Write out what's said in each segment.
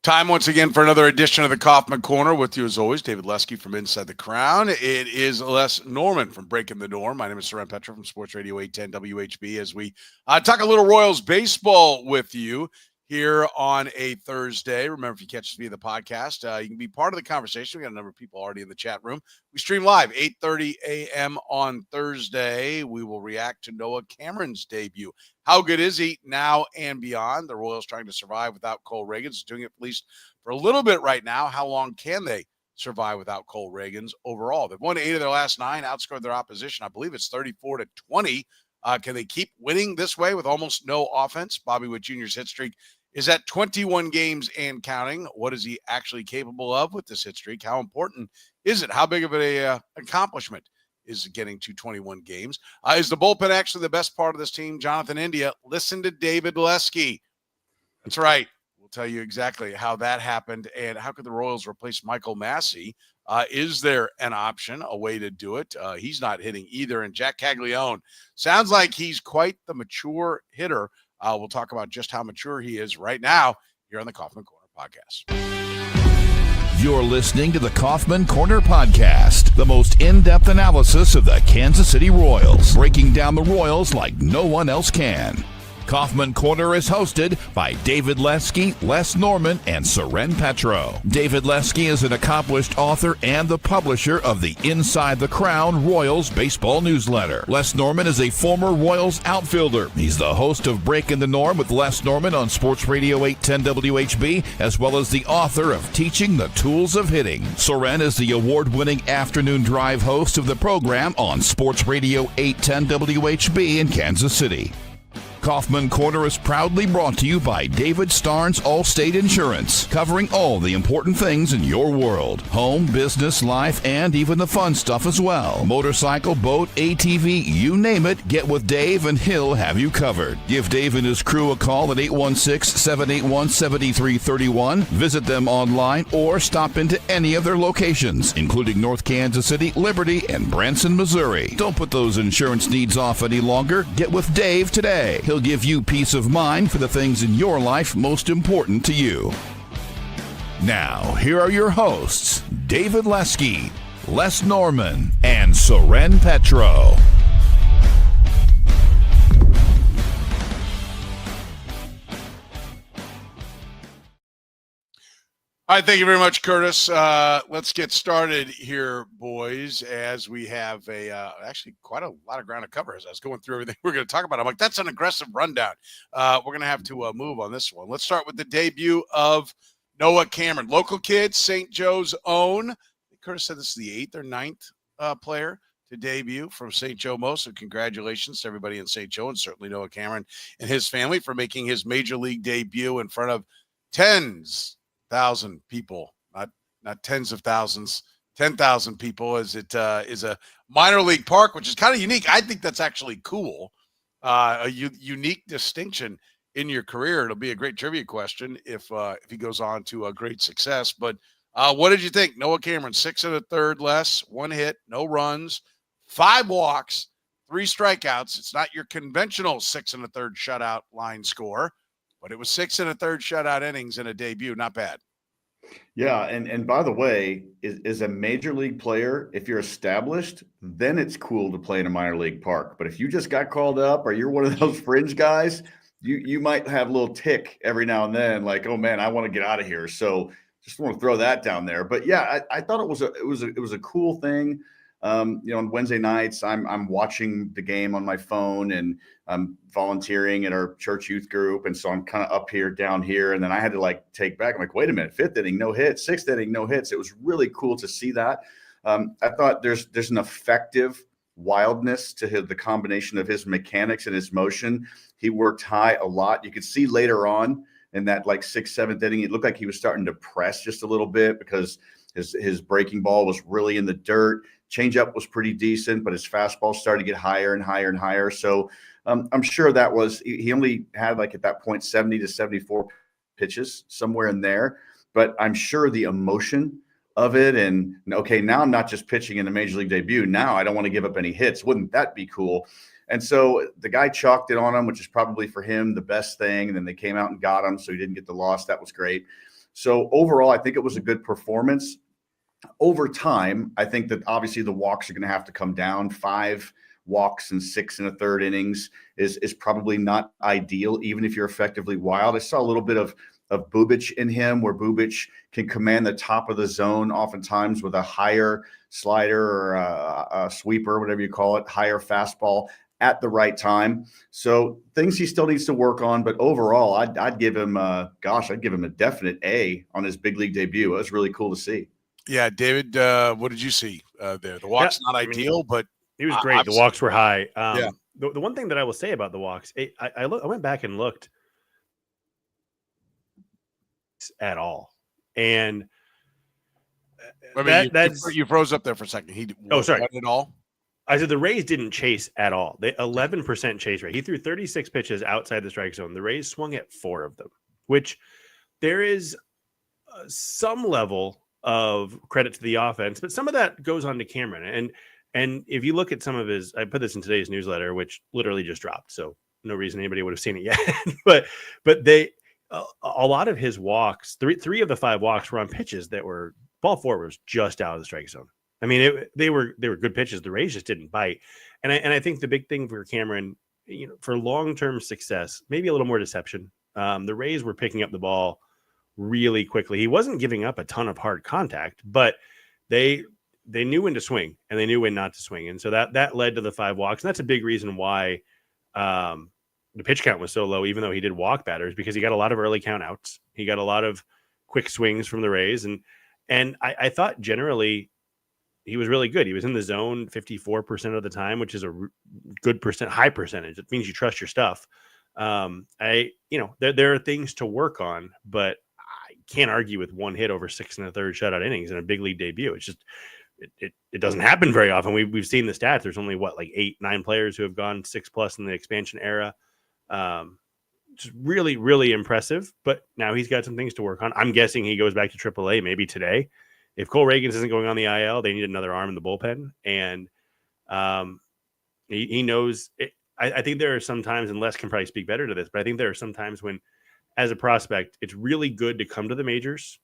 Time once again for another edition of the Kaufman Corner. With you as always, David Lesky from Inside the Crown. It is Les Norman from Breaking the Norm. My name is Soren Petro from Sports Radio 810 WHB as we talk a little Royals baseball with you here on a Thursday. Remember, if you catch us via the podcast, you can be part of the conversation. We got a number of people already in the chat room. We stream live 8:30 a.m. on Thursday. We will react to Noah Cameron's debut. How good is he now and beyond? The Royals trying to survive without Cole Ragans, doing it at least for a little bit right now. How long can they survive without Cole Ragans overall? They've won 8 of their last 9, outscored their opposition. I believe it's 34-20. Can they keep winning this way with almost no offense? Bobby Witt Jr.'s hit streak is at 21 games and counting. What is he actually capable of with this hit streak? How important is it? How big of an accomplishment is getting to 21 games? Is the bullpen actually the best part of this team? Jonathan India, listen to David Lesky. That's right. We'll tell you exactly how that happened and how could the Royals replace Michael Massey. Is there an option, a way to do it? He's not hitting either. And Jac Caglianone sounds like he's quite the mature hitter. We'll talk about just how mature he is right now here on the Kaufman Corner podcast. You're listening to the Kaufman Corner podcast, the most in-depth analysis of the Kansas City Royals, breaking down the Royals like no one else can. Kaufman Corner is hosted by David Lesky, Les Norman, and Soren Petro. David Lesky is an accomplished author and the publisher of the Inside the Crown Royals baseball newsletter. Les Norman is a former Royals outfielder. He's the host of Breaking the Norm with Les Norman on Sports Radio 810 WHB, as well as the author of Teaching the Tools of Hitting. Soren is the award-winning afternoon drive host of the program on Sports Radio 810 WHB in Kansas City. Kaufman Corner is proudly brought to you by David Starnes Allstate Insurance, covering all the important things in your world. Home, business, life, and even the fun stuff as well. Motorcycle, boat, ATV, you name it, get with Dave and he'll have you covered. Give Dave and his crew a call at 816-781-7331. Visit them online or stop into any of their locations, including North Kansas City, Liberty, and Branson, Missouri. Don't put those insurance needs off any longer. Get with Dave today. He'll give you peace of mind for the things in your life most important to you. Now, here are your hosts, David Lesky, Les Norman, and Soren Petro. All right, thank you very much, Curtis. Let's get started here, boys, as we have actually quite a lot of ground to cover. As I was going through everything we're going to talk about, I'm like, that's an aggressive rundown. We're going to have to move on this one. Let's start with the debut of Noah Cameron. Local kid, St. Joe's own. Curtis said this is the 8th or 9th player to debut from St. Joe Mo. So congratulations to everybody in St. Joe and certainly Noah Cameron and his family for making his major league debut in front of 10,000 people, not tens of thousands, 10,000 people, as it is a minor league park, which is kind of unique. I think that's actually cool, a unique distinction in your career. It'll be a great trivia question if he goes on to a great success. But what did you think? Noah Cameron, 6 1/3 less, 1 hit, no runs, 5 walks, 3 strikeouts. It's not your conventional 6 1/3 shutout line score, but it was 6 1/3 shutout innings in a debut. Not bad. Yeah, and by the way, is a major league player, if you're established, then it's cool to play in a minor league park. But if you just got called up or you're one of those fringe guys, you might have a little tick every now and then, like, oh man, I want to get out of here. So just want to throw that down there. But yeah, I thought it was a cool thing. On Wednesday nights, I'm watching the game on my phone and I'm volunteering at our church youth group. And so I'm kind of up here, down here. And then I had to take back. I'm like, wait a minute, 5th inning, no hits, 6th inning, no hits. It was really cool to see that. I thought there's an effective wildness to the combination of his mechanics and his motion. He worked high a lot. You could see later on in that 6th, 7th inning, it looked like he was starting to press just a little bit because his breaking ball was really in the dirt. Changeup was pretty decent, but his fastball started to get higher and higher and higher. So I'm sure that was, he only had at that point 70 to 74 pitches, somewhere in there. But I'm sure the emotion of it and, okay, now I'm not just pitching in a major league debut. Now I don't want to give up any hits. Wouldn't that be cool? And so the guy chalked it on him, which is probably for him the best thing. And then they came out and got him, so he didn't get the loss. That was great. So overall, I think it was a good performance. Over time, I think that obviously the walks are going to have to come down. 5 walks and 6 in a third innings is probably not ideal, even if you're effectively wild. I saw a little bit of Bubic in him, where Bubic can command the top of the zone oftentimes with a higher slider or a sweeper, whatever you call it, higher fastball at the right time. So things he still needs to work on, but overall, I'd give him I'd give him a definite A on his big league debut. It was really cool to see. Yeah, David, what did you see there? The walk's not ideal, but he was great. The walks were high. Yeah. The one thing that I will say about the walks, I went back and looked at all, and you froze up there for a second. Sorry. At all. I said the Rays didn't chase at all. They 11% chase rate. He threw 36 pitches outside the strike zone. The Rays swung at 4 of them, which there is some level of credit to the offense, but some of that goes on to Cameron. And if you look at some of his, I put this in today's newsletter, which literally just dropped, so no reason anybody would have seen it yet. but they a lot of his walks, three of the 5 walks were on pitches that were ball 4 was just out of the strike zone. I mean, they were good pitches. The Rays just didn't bite. And I think the big thing for Cameron, for long-term success, maybe a little more deception. The Rays were picking up the ball really quickly. He wasn't giving up a ton of hard contact, but they knew when to swing and they knew when not to swing. And so that led to the 5 walks. And that's a big reason why the pitch count was so low, even though he did walk batters, because he got a lot of early count outs. He got a lot of quick swings from the Rays. And I thought generally he was really good. He was in the zone 54% of the time, which is a good high percentage. It means you trust your stuff. There are things to work on, but I can't argue with 1 hit over 6 1/3 shutout innings in a big league debut. It's just, it doesn't happen very often. We've seen the stats. There's only 8, 9 players who have gone 6+ in the expansion era. Just really, really impressive, but now he's got some things to work on. I'm guessing he goes back to AAA maybe today. If Cole Ragans isn't going on the IL, they need another arm in the bullpen. And he knows it. I think there are some times, and Les can probably speak better to this, but I think there are some times when, as a prospect, it's really good to come to the majors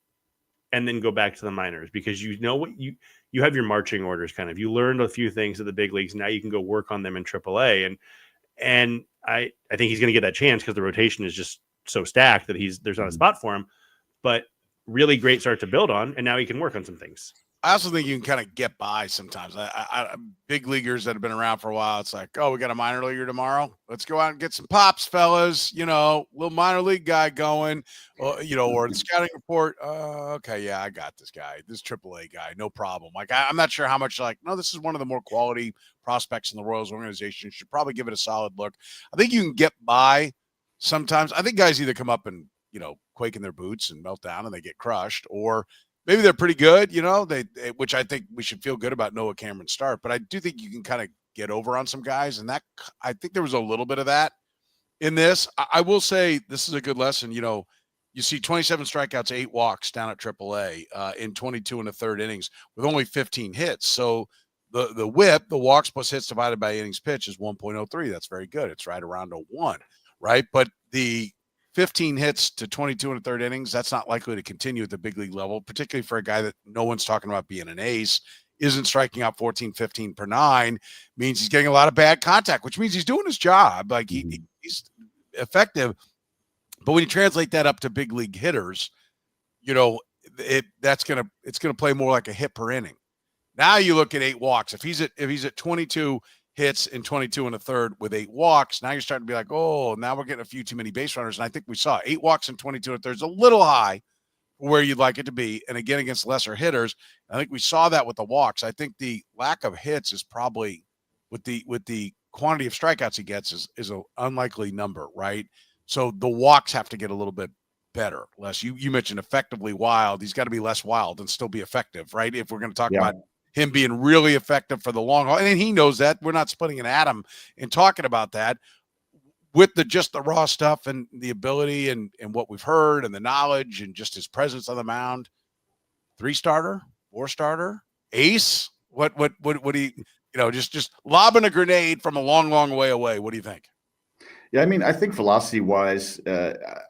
and then go back to the minors, because you know what you have your marching orders kind of. You learned a few things at the big leagues. Now you can go work on them in AAA. And I think he's going to get that chance because the rotation is just so stacked that there's not a spot for him. But really great start to build on, and now he can work on some things. I also think you can kind of get by sometimes. Big leaguers that have been around for a while, it's like, oh, we got a minor leaguer tomorrow. Let's go out and get some pops, fellas. Little minor league guy going, or the scouting report. Okay, yeah, I got this guy, this AAA guy, no problem. I'm not sure how much. No, this is one of the more quality prospects in the Royals organization. You should probably give it a solid look. I think you can get by sometimes. I think guys either come up and quake in their boots and melt down and they get crushed, or maybe they're pretty good, which I think we should feel good about Noah Cameron's start. But I do think you can kind of get over on some guys, and that I think there was a little bit of that in this. I will say this is a good lesson. You see 27 strikeouts, 8 walks down at AAA in 22 1/3 innings with only 15 hits. So the whip, the walks plus hits divided by innings pitched, is 1.03. That's very good. It's right around a 1, right? But the 15 hits to 22 1/3 innings, that's not likely to continue at the big league level, particularly for a guy that no one's talking about being an ace, isn't striking out 14, 15 per 9, means he's getting a lot of bad contact, which means he's doing his job. He's effective. But when you translate that up to big league hitters, it's going to play more like a hit per inning. Now you look at 8 walks. If he's at 22 hits in 22 1/3 with 8 walks, now you're starting to be like, oh, now we're getting a few too many base runners. And I think we saw 8 walks in 22 1/3 is a little high for where you'd like it to be. And again, against lesser hitters, I think we saw that with the walks. I think the lack of hits is probably with the quantity of strikeouts he gets is an unlikely number, right? So the walks have to get a little bit better. Les, you mentioned effectively wild. He's got to be less wild and still be effective, right? If we're going to talk about him being really effective for the long haul. And he knows that. We're not splitting an atom in talking about that. With just the raw stuff and the ability and what we've heard and the knowledge and just his presence on the mound, 3-starter, 4-starter, ace. What do you, just lobbing a grenade from a long, long way away. What do you think? Yeah, I mean, I think velocity-wise,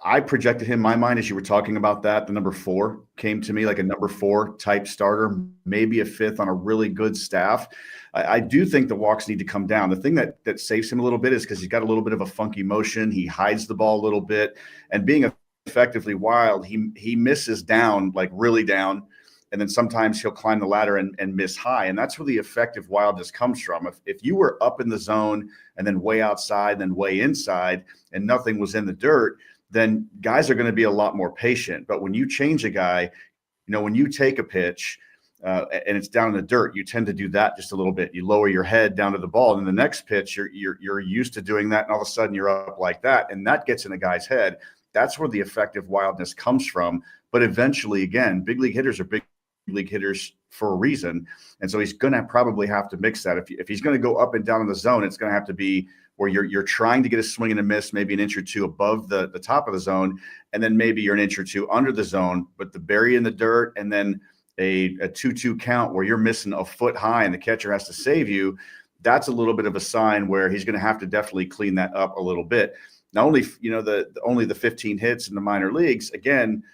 I projected him. My mind, as you were talking about that, the number 4 came to me like a number 4 type starter, maybe a 5th on a really good staff. I do think the walks need to come down. The thing that saves him a little bit is because he's got a little bit of a funky motion. He hides the ball a little bit, and being effectively wild, he misses down, like really down. And then sometimes he'll climb the ladder and miss high. And that's where the effective wildness comes from. If you were up in the zone and then way outside, then way inside, and nothing was in the dirt, then guys are going to be a lot more patient. But when you change a guy, when you take a pitch and it's down in the dirt, you tend to do that just a little bit. You lower your head down to the ball. And then the next pitch, you're used to doing that. And all of a sudden you're up like that. And that gets in a guy's head. That's where the effective wildness comes from. But eventually, again, big league hitters are big league hitters for a reason. And so he's going to probably have to mix that. If he's going to go up and down in the zone, it's going to have to be where you're trying to get a swing and a miss, maybe an inch or two above the top of the zone. And then maybe you're an inch or two under the zone, but the bury in the dirt and then a 2-2 count where you're missing a foot high and the catcher has to save you. That's a little bit of a sign where he's going to have to definitely clean that up a little bit. Not only, only the 15 hits in the minor leagues, again,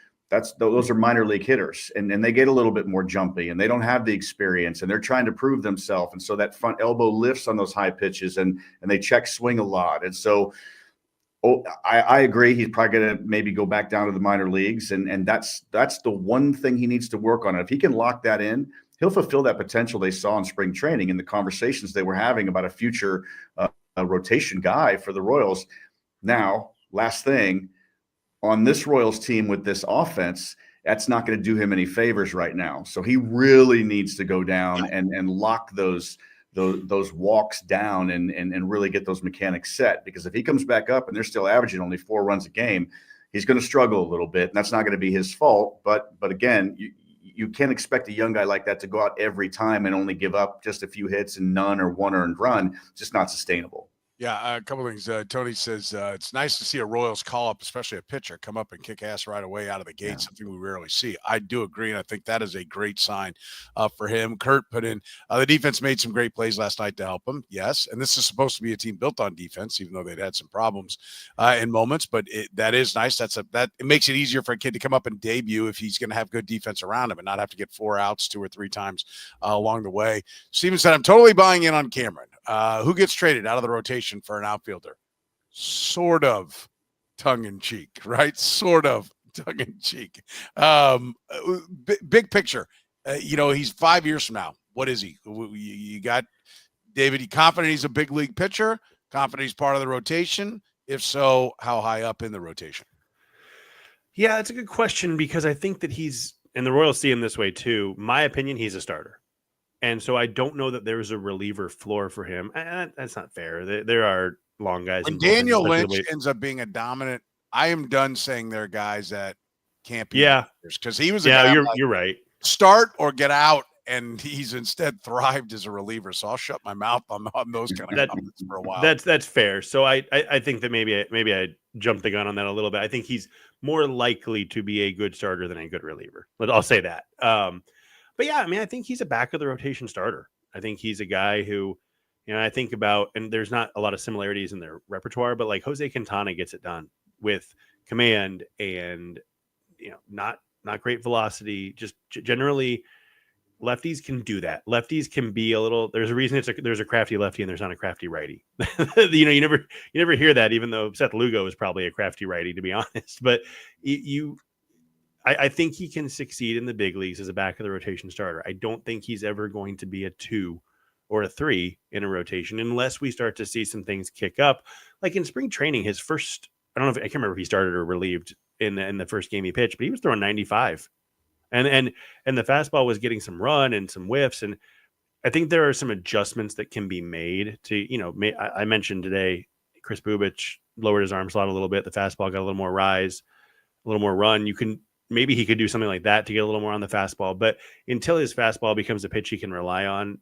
those are minor league hitters and they get a little bit more jumpy and they don't have the experience and they're trying to prove themselves. And so that front elbow lifts on those high pitches and they check swing a lot. And so I agree. He's probably going to maybe go back down to the minor leagues. And that's the one thing he needs to work on. And if he can lock that in, he'll fulfill that potential they saw in spring training and the conversations they were having about a future rotation guy for the Royals. Now, last thing, on this Royals team with this offense, that's not going to do him any favors right now. So he really needs to go down and lock those walks down and really get those mechanics set. Because if he comes back up and they're still averaging only 4 runs a game, he's going to struggle a little bit. And that's not going to be his fault. But again, you can't expect a young guy like that to go out every time and only give up just a few hits and none or one earned run. It's just not sustainable. Yeah, a couple of things. Tony says it's nice to see a Royals call up, especially a pitcher, come up and kick ass right away out of the gate, something we rarely see. I do agree, and I think that is a great sign for him. Kurt put in the defense made some great plays last night to help him, yes, and this is supposed to be a team built on defense, even though they'd had some problems in moments, but that is nice. It makes it easier for a kid to come up and debut if he's going to have good defense around him and not have to get 4 outs 2 or 3 times along the way. Steven said, I'm totally buying in on Cameron. Who gets traded out of the rotation for an outfielder? Sort of tongue-in-cheek, right? Sort of tongue-in-cheek. Big picture. He's 5 years from now. What is he? You got David, you confident he's a big league pitcher? Confident he's part of the rotation? If so, how high up in the rotation? Yeah, that's a good question because I think that and the Royals see him this way too. My opinion, he's a starter. And so I don't know that there's a reliever floor for him. And that's not fair. There are long guys. When Daniel Lynch ends up being a dominant, I am done saying there are guys that can't be. Yeah, because he was. You're right. Start or get out, and he's instead thrived as a reliever. So I'll shut my mouth on those kind of comments for a while. That's fair. So I think that maybe I jumped the gun on that a little bit. I think he's more likely to be a good starter than a good reliever. But I'll say that. But yeah, I mean, I think he's a back of the rotation starter. I think he's a guy who, I think about, and there's not a lot of similarities in their repertoire, but like Jose Quintana gets it done with command and, not great velocity. Just generally, lefties can do that. Lefties can be a little. There's a reason there's a crafty lefty and there's not a crafty righty. You never hear that, even though Seth Lugo is probably a crafty righty, to be honest. But I think he can succeed in the big leagues as a back of the rotation starter. I don't think he's ever going to be a 2 or a 3 in a rotation unless we start to see some things kick up. Like in spring training, his first, I can't remember if he started or relieved in the first game he pitched, but he was throwing 95. And the fastball was getting some run and some whiffs. And I think there are some adjustments that can be made to, I mentioned today, Chris Bubich lowered his arm slot a little bit. The fastball got a little more rise, a little more run. Maybe he could do something like that to get a little more on the fastball, but until his fastball becomes a pitch he can rely on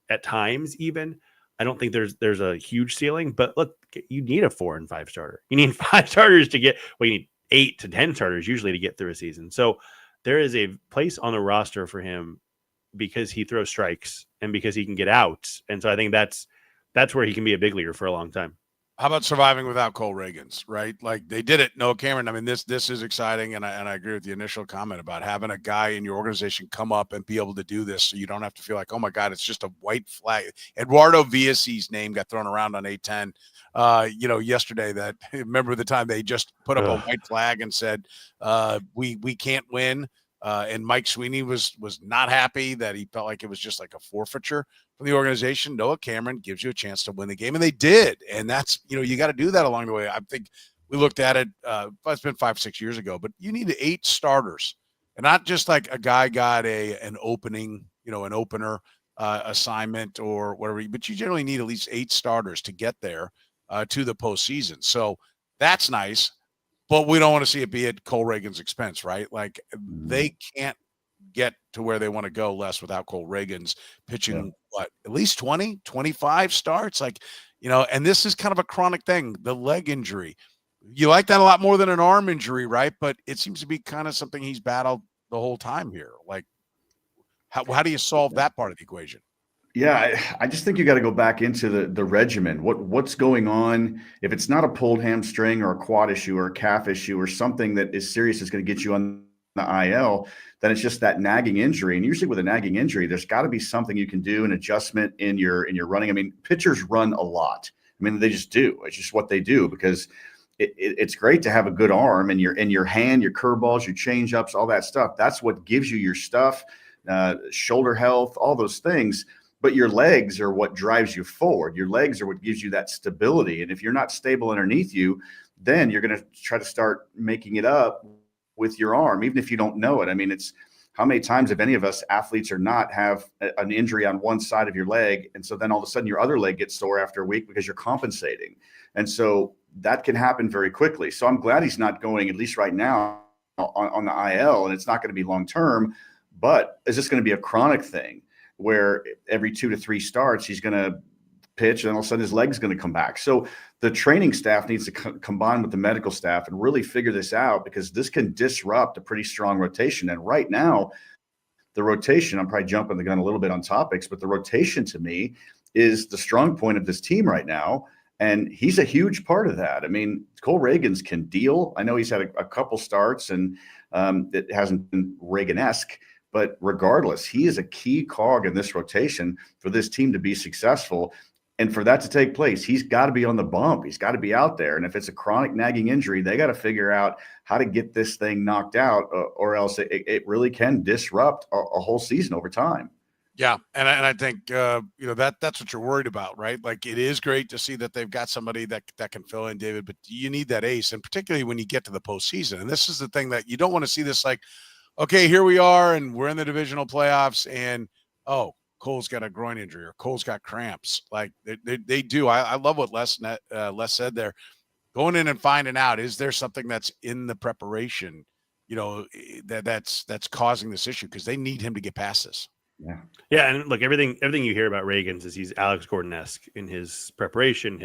at times, even, I don't think there's a huge ceiling. But look, you need a 4 and 5 starter. You need 5 starters to get, you need 8 to 10 starters usually to get through a season. So there is a place on the roster for him because he throws strikes and because he can get out. And so I think that's where he can be a big leaguer for a long time. How about surviving without Cole Ragans, right? Like they did it. Noah Cameron. I mean, this is exciting, and I agree with the initial comment about having a guy in your organization come up and be able to do this, so you don't have to feel like, oh my God, it's just a white flag. Eduardo Villasi's name got thrown around on 810. Yesterday. That remember the time they just put up a white flag and said we can't win. And Mike Sweeney was not happy that he felt like it was just like a forfeiture from the organization. Noah Cameron gives you a chance to win the game, and they did. And that's, you got to do that along the way. I think we looked at it, it's been 5-6 years ago, but you need 8 starters, and not just like a guy got an opening, an opener assignment or whatever, but you generally need at least 8 starters to get there to the postseason. So that's nice. But we don't want to see it be at Cole Ragans' expense, right? Like they can't get to where they want to go without Cole Ragans pitching, at least 20, 25 starts. Like, and this is kind of a chronic thing, the leg injury. You like that a lot more than an arm injury, right? But it seems to be kind of something he's battled the whole time here. Like, how do you solve that part of the equation? Yeah, I just think you got to go back into the regimen. What's going on? If it's not a pulled hamstring or a quad issue or a calf issue or something that is serious is going to get you on the IL, then it's just that nagging injury. And usually with a nagging injury, there's got to be something you can do, an adjustment in your running. I mean, pitchers run a lot. I mean, they just do. It's just what they do because it's great to have a good arm and your hand, your curveballs, your changeups, all that stuff. That's what gives you your stuff, shoulder health, all those things. But your legs are what drives you forward. Your legs are what gives you that stability. And if you're not stable underneath you, then you're going to try to start making it up with your arm, even if you don't know it. I mean, it's how many times have any of us athletes or not have an injury on one side of your leg. And so then all of a sudden your other leg gets sore after a week because you're compensating. And so that can happen very quickly. So I'm glad he's not going, at least right now, on the IL, and it's not going to be long-term, but is this going to be a chronic thing? Where every 2 to 3 starts, he's going to pitch and all of a sudden his leg's going to come back. So the training staff needs to combine with the medical staff and really figure this out because this can disrupt a pretty strong rotation. And right now, the rotation, I'm probably jumping the gun a little bit on topics, but the rotation to me is the strong point of this team right now. And he's a huge part of that. I mean, Cole Ragans can deal. I know he's had a couple starts and it hasn't been Reagan-esque. But regardless, he is a key cog in this rotation for this team to be successful. And for that to take place, he's got to be on the bump. He's got to be out there. And if it's a chronic nagging injury, they got to figure out how to get this thing knocked out or else it really can disrupt a whole season over time. Yeah. And I think, that's what you're worried about, right? Like it is great to see that they've got somebody that can fill in, David, but you need that ace. And particularly when you get to the postseason. And this is the thing that you don't want to see this like, okay, here we are, and we're in the divisional playoffs, and Cole's got a groin injury or Cole's got cramps. Like they do. I love what Les said there. Going in and finding out, is there something that's in the preparation, that's causing this issue? Because they need him to get past this. Yeah, and look, everything you hear about Ragans is he's Alex Gordon-esque in his preparation,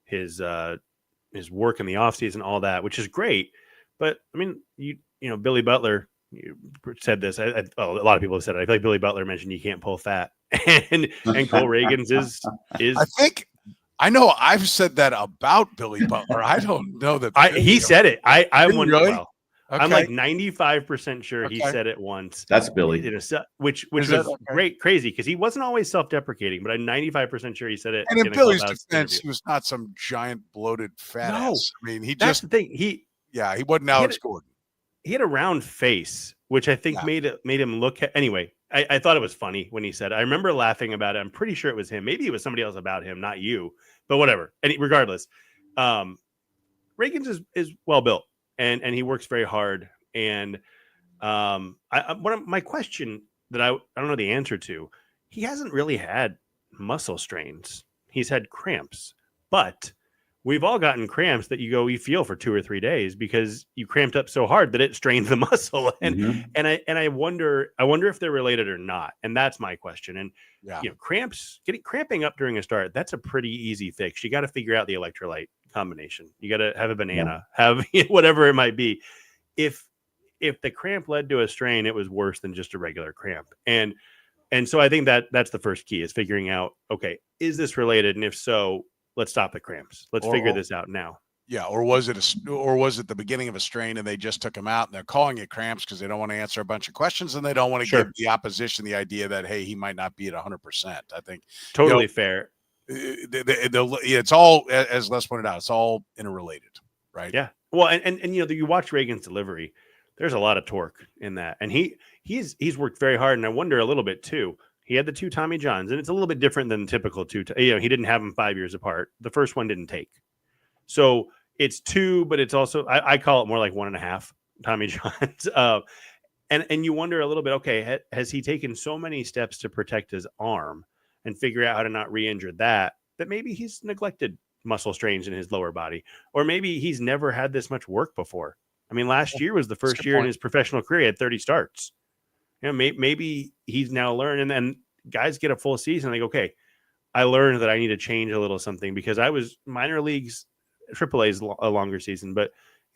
his work in the offseason, all that, which is great. But I mean, Billy Butler. You said this. A lot of people have said it. I feel like Billy Butler mentioned you can't pull fat, and Cole Ragans is. I think I know I've said that about Billy Butler. I don't know that he said it. I'm wondering. Really? Well, okay. I'm like 95% sure he said it once. That's Billy. Which was great, crazy because he wasn't always self-deprecating, but I'm 95% sure he said it. And in Billy's defense, he was not some giant bloated fat ass. I mean, that's the thing. He wasn't Alex Gordon. He had a round face, which I think made him look. Anyway, I thought it was funny when he said it. I remember laughing about it. I'm pretty sure it was him. Maybe it was somebody else about him, not you. But whatever. And regardless, Ragans is well built and he works very hard. And my question that I don't know the answer to, he hasn't really had muscle strains. He's had cramps, but we've all gotten cramps that you feel for 2 or 3 days because you cramped up so hard that it strains the muscle. And I wonder if they're related or not. And that's my question. And cramping up during a start, that's a pretty easy fix. You got to figure out the electrolyte combination. You got to have a banana, have whatever it might be. If the cramp led to a strain, it was worse than just a regular cramp. And so I think that's the first key is figuring out, okay, is this related? And if so, let's stop the cramps. Let's figure this out now. Yeah, or was it the beginning of a strain and they just took him out and they're calling it cramps because they don't want to answer a bunch of questions and they don't want to give the opposition the idea that, hey, he might not be at 100%. I think totally fair. It's all, as Les pointed out, it's all interrelated, right? Yeah. Well, and you watch Ragans' delivery. There's a lot of torque in that, and he's worked very hard. And I wonder a little bit too. He had the 2 Tommy Johns, and it's a little bit different than typical 2. He didn't have them 5 years apart. The first one didn't take, so it's 2, but it's also I call it more like 1.5 Tommy Johns. And you wonder a little bit. Okay, has he taken so many steps to protect his arm and figure out how to not re-injure that maybe he's neglected muscle strains in his lower body, or maybe he's never had this much work before. I mean, last year was the first year in his professional career he had 30 starts. Maybe he's now learned, and then guys get a full season. They go, okay, I learned that I need to change a little something because I was minor leagues, AAA is a longer season, but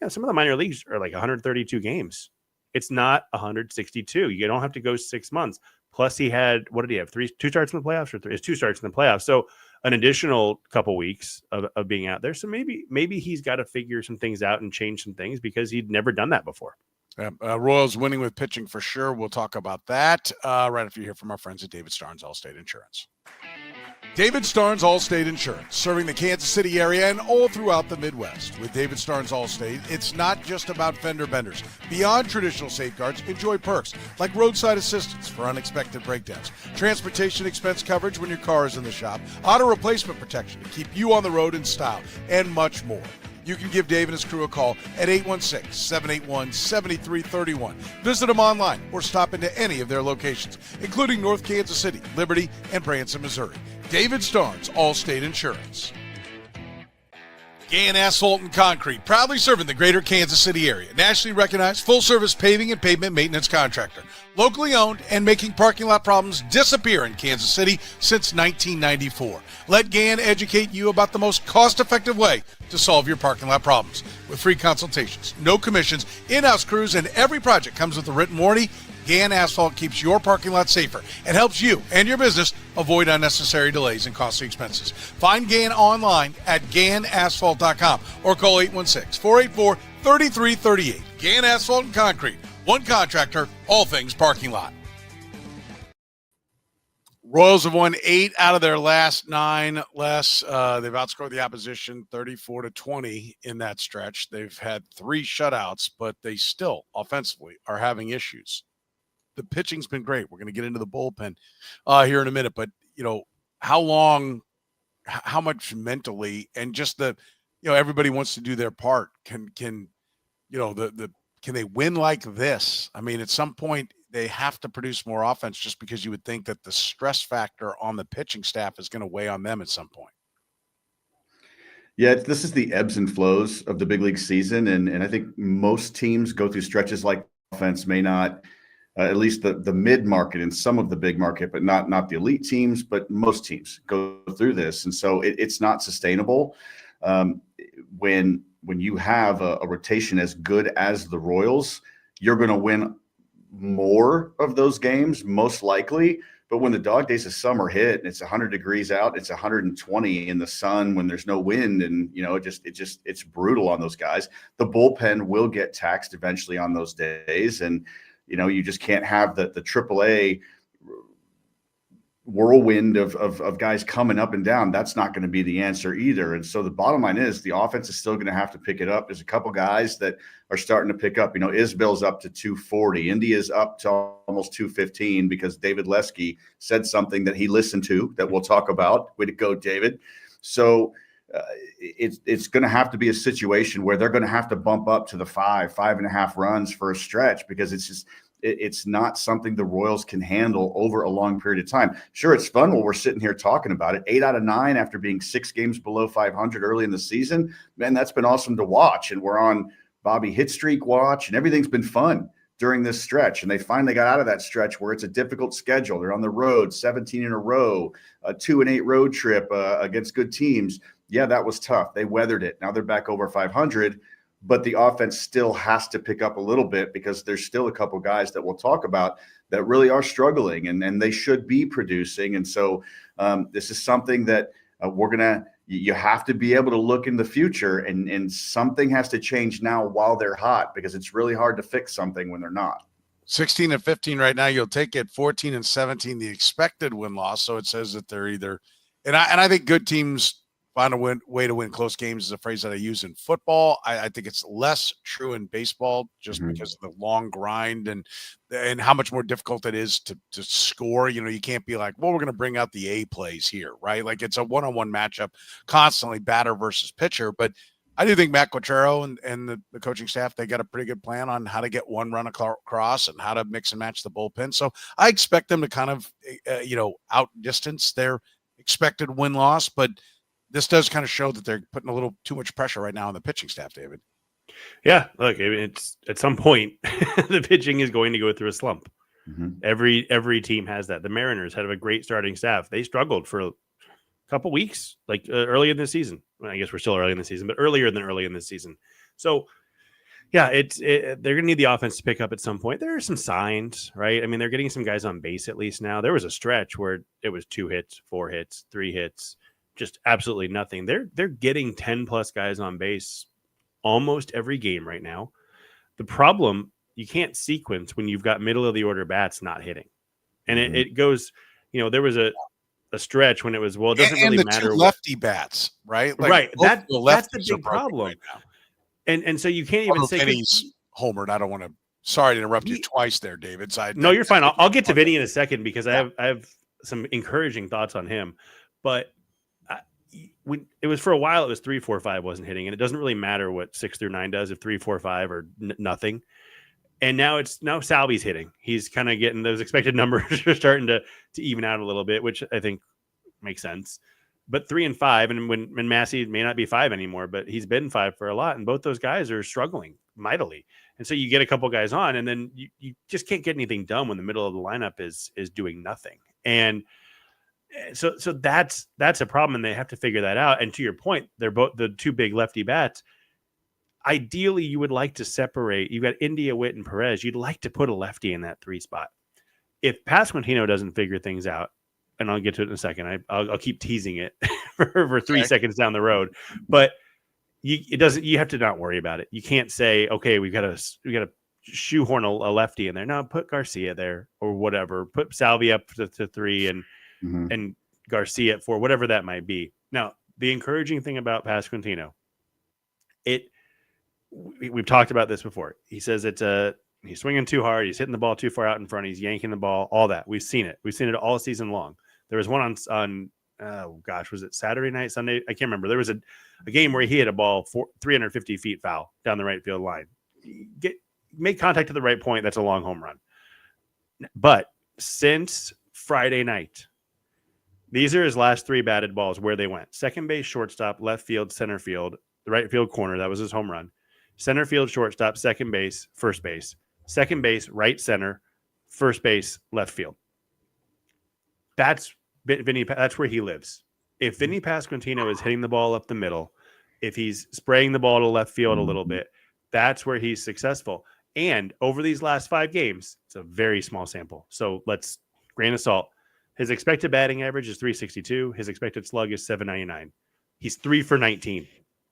some of the minor leagues are like 132 games. It's not 162. You don't have to go 6 months. Plus, he had, what did he have? 2 starts in the playoffs, or 3? It's 2 starts in the playoffs. So an additional couple weeks of being out there. So maybe he's got to figure some things out and change some things because he'd never done that before. Royals winning with pitching for sure. We'll talk about that right after you hear from our friends at David Starnes Allstate Insurance. David Starnes Allstate Insurance, serving the Kansas City area and all throughout the Midwest. With David Starnes Allstate, it's not just about fender benders. Beyond traditional safeguards, enjoy perks like roadside assistance for unexpected breakdowns, transportation expense coverage when your car is in the shop, auto replacement protection to keep you on the road in style, and much more. You can give Dave and his crew a call at 816-781-7331. Visit them online or stop into any of their locations, including North Kansas City, Liberty, and Branson, Missouri. David Starnes, Allstate Insurance. Gann Asphalt and Concrete, proudly serving the greater Kansas City area. Nationally recognized full-service paving and pavement maintenance contractor. Locally owned and making parking lot problems disappear in Kansas City since 1994. Let Gann educate you about the most cost-effective way to solve your parking lot problems. With free consultations, no commissions, in-house crews, and every project comes with a written warranty, Gann Asphalt keeps your parking lot safer and helps you and your business avoid unnecessary delays and costly expenses. Find Gann online at GannAsphalt.com or call 816-484-3338. Gann Asphalt and Concrete. One contractor, all things parking lot. Royals have won 8 out of their last 9. Les, they've outscored the opposition 34-20 in that stretch. They've had 3 shutouts, but they still offensively are having issues. The pitching's been great. We're going to get into the bullpen here in a minute, but how much mentally and just everybody wants to do their part. Can they win like this? I mean, at some point they have to produce more offense just because you would think that the stress factor on the pitching staff is going to weigh on them at some point. Yeah, this is the ebbs and flows of the big league season. And I think most teams go through stretches like offense may not, at least the mid-market and some of the big market, but not the elite teams, but most teams go through this. And so it's not sustainable. When you have a rotation as good as the Royals, you're going to win more of those games, most likely. But when the dog days of summer hit and it's 100 degrees out, it's 120 in the sun when there's no wind, and it's brutal on those guys. The bullpen will get taxed eventually on those days, and you just can't have the AAA whirlwind of guys coming up and down. That's not going to be the answer either. And so the bottom line is the offense is still going to have to pick it up. There's a couple guys that are starting to pick up. Isbell's up to 240. India's up to almost 215 because David Lesky said something that he listened to that we'll talk about. Way to go, David. So it's going to have to be a situation where they're going to have to bump up to the 5.5 runs for a stretch, because it's not something the Royals can handle over a long period of time. Sure, it's fun while we're sitting here talking about it. 8 out of 9 after being 6 games below 500 early in the season. Man, that's been awesome to watch. And we're on Bobby hit streak watch, and everything's been fun during this stretch. And they finally got out of that stretch where it's a difficult schedule. They're on the road 17 in a row, a 2-8 road trip against good teams. Yeah, that was tough. They weathered it. Now they're back over 500. But the offense still has to pick up a little bit, because there's still a couple guys that we'll talk about that really are struggling, and they should be producing. And so this is something that we're going to You have to be able to look in the future, and something has to change now while they're hot, because it's really hard to fix something when they're not. 16-15 right now. You'll take it. 14-17, the expected win-loss. So it says that they're either, and I think good teams find a way to win close games is a phrase that I use in football. I think it's less true in baseball just because of the long grind and how much more difficult it is to score. You can't be like, well, we're going to bring out the A plays here, right? Like it's a one-on-one matchup constantly, batter versus pitcher. But I do think Matt Quatrero and the coaching staff, they got a pretty good plan on how to get one run across and how to mix and match the bullpen. So I expect them to kind of, outdistance their expected win-loss, but this does kind of show that they're putting a little too much pressure right now on the pitching staff, David. Yeah, look, it's at some point the pitching is going to go through a slump. Every team has that. The Mariners had a great starting staff. They struggled for a couple weeks, like early in the season. Well, I guess we're still early in the season, but earlier than early in the season. So, yeah, they're going to need the offense to pick up at some point. There are some signs, right? I mean, they're getting some guys on base at least now. There was a stretch where it was 2 hits, 4 hits, 3 hits. Just absolutely nothing. They're getting 10 plus guys on base almost every game right now. The problem, you can't sequence when you've got middle of the order bats not hitting. And it goes, there was a stretch when it was, well, it doesn't really matter. Two lefty bats, right? Like right. That's the big problem. Right now. And so you can't even say Vinny's homered. I don't want to, sorry to interrupt you twice there, David. No, you're fine. I'll get to Vinny in a second because I have some encouraging thoughts on him, but it was for a while, it was 3, 4, 5 wasn't hitting, and it doesn't really matter what 6 through 9 does if 3, 4, 5 or nothing. And now Salvy's hitting. He's kind of getting those expected numbers are starting to even out a little bit, which I think makes sense. But 3 and 5, and when Massey may not be 5 anymore, but he's been 5 for a lot, and both those guys are struggling mightily. And so you get a couple guys on, and then you just can't get anything done when the middle of the lineup is doing nothing. And so that's a problem, and they have to figure that out. And to your point, they're both the 2 big lefty bats. Ideally, you would like to separate. You've got India, Witt, and Perez. You'd like to put a lefty in that 3 spot. If Pasquantino doesn't figure things out, and I'll get to it in a second, I'll keep teasing it for 3 seconds down the road. But it doesn't. You have to not worry about it. You can't say, okay, we got to shoehorn a lefty in there. No, put Garcia there or whatever. Put Salvi up to 3 and Garcia at 4, whatever that might be. Now, the encouraging thing about Pasquantino, we've talked about this before. He says he's swinging too hard. He's hitting the ball too far out in front. He's yanking the ball, all that. We've seen it. We've seen it all season long. There was one on was it Saturday night, Sunday? I can't remember. There was a game where he hit a ball 350 feet foul down the right field line. Make contact at the right point. That's a long home run. But since Friday night, these are his last 3 batted balls where they went. Second base, shortstop, left field, center field, the right field corner. That was his home run. Center field, shortstop, second base, first base. Second base, right center, first base, left field. That's Vinny. That's where he lives. If Vinny Pasquantino is hitting the ball up the middle, if he's spraying the ball to left field a little bit, that's where he's successful. And over these last 5 games, it's a very small sample. So let's grain of salt. His expected batting average is 362. His expected slug is 799. He's 3 for 19.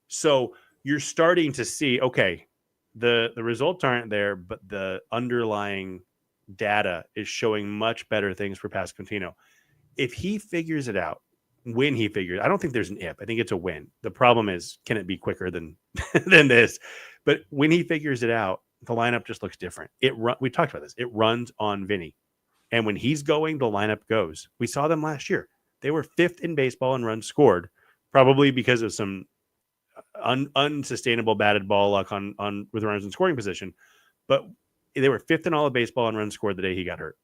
So you're starting to see, okay, the results aren't there, but the underlying data is showing much better things for Pasquantino. If he figures it out, when he figures, I don't think there's an if. I think it's a win. The problem is, can it be quicker than this? But when he figures it out, the lineup just looks different. We talked about this. It runs on Vinny. And when he's going, the lineup goes. We saw them last year. They were 5th in baseball in runs scored, probably because of some unsustainable batted ball luck on with runners in scoring position. But they were 5th in all of baseball in runs scored the day he got hurt.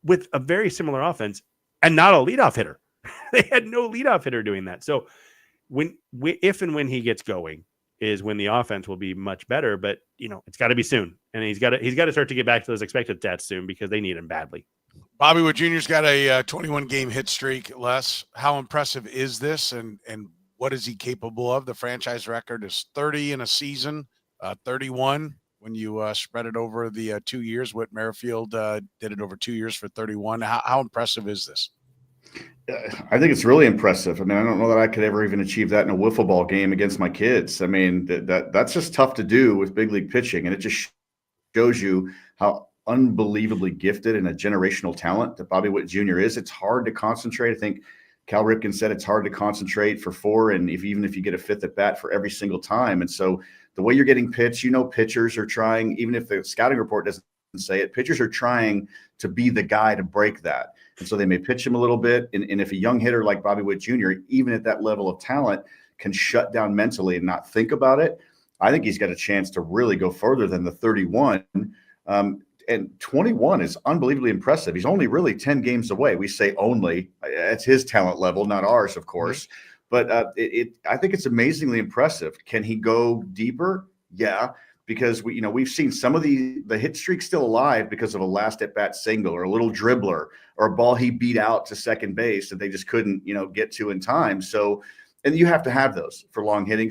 With a very similar offense and not a leadoff hitter. They had no leadoff hitter doing that. So if and when he gets going is when the offense will be much better, but it's got to be soon. And he's got to start to get back to those expected stats soon because they need him badly. Bobby Witt Jr.'s got a 21 game hit streak. Les, how impressive is this? And what is he capable of? The franchise record is 30 in a season, 31 when you spread it over the 2 years. Whit Merrifield did it over 2 years for 31. How impressive is this? I think it's really impressive. I mean, I don't know that I could ever even achieve that in a wiffle ball game against my kids. I mean, that's just tough to do with big league pitching, and it just shows you how unbelievably gifted and a generational talent that Bobby Witt Jr. is. It's hard to concentrate. I think Cal Ripken said it's hard to concentrate for 4, and even if you get a 5th at bat for every single time. And so the way you're getting pitched, pitchers are trying, even if the scouting report doesn't say it, pitchers are trying to be the guy to break that. And so they may pitch him a little bit. And if a young hitter like Bobby Witt Jr., even at that level of talent, can shut down mentally and not think about it, I think he's got a chance to really go further than the 31. And 21 is unbelievably impressive. He's only really 10 games away. We say only. It's his talent level, not ours, of course. But I think it's amazingly impressive. Can he go deeper? Yeah, because we've seen some of the hit streak still alive because of a last at bat single or a little dribbler or a ball he beat out to second base that they just couldn't get to in time. So, and you have to have those for long hitting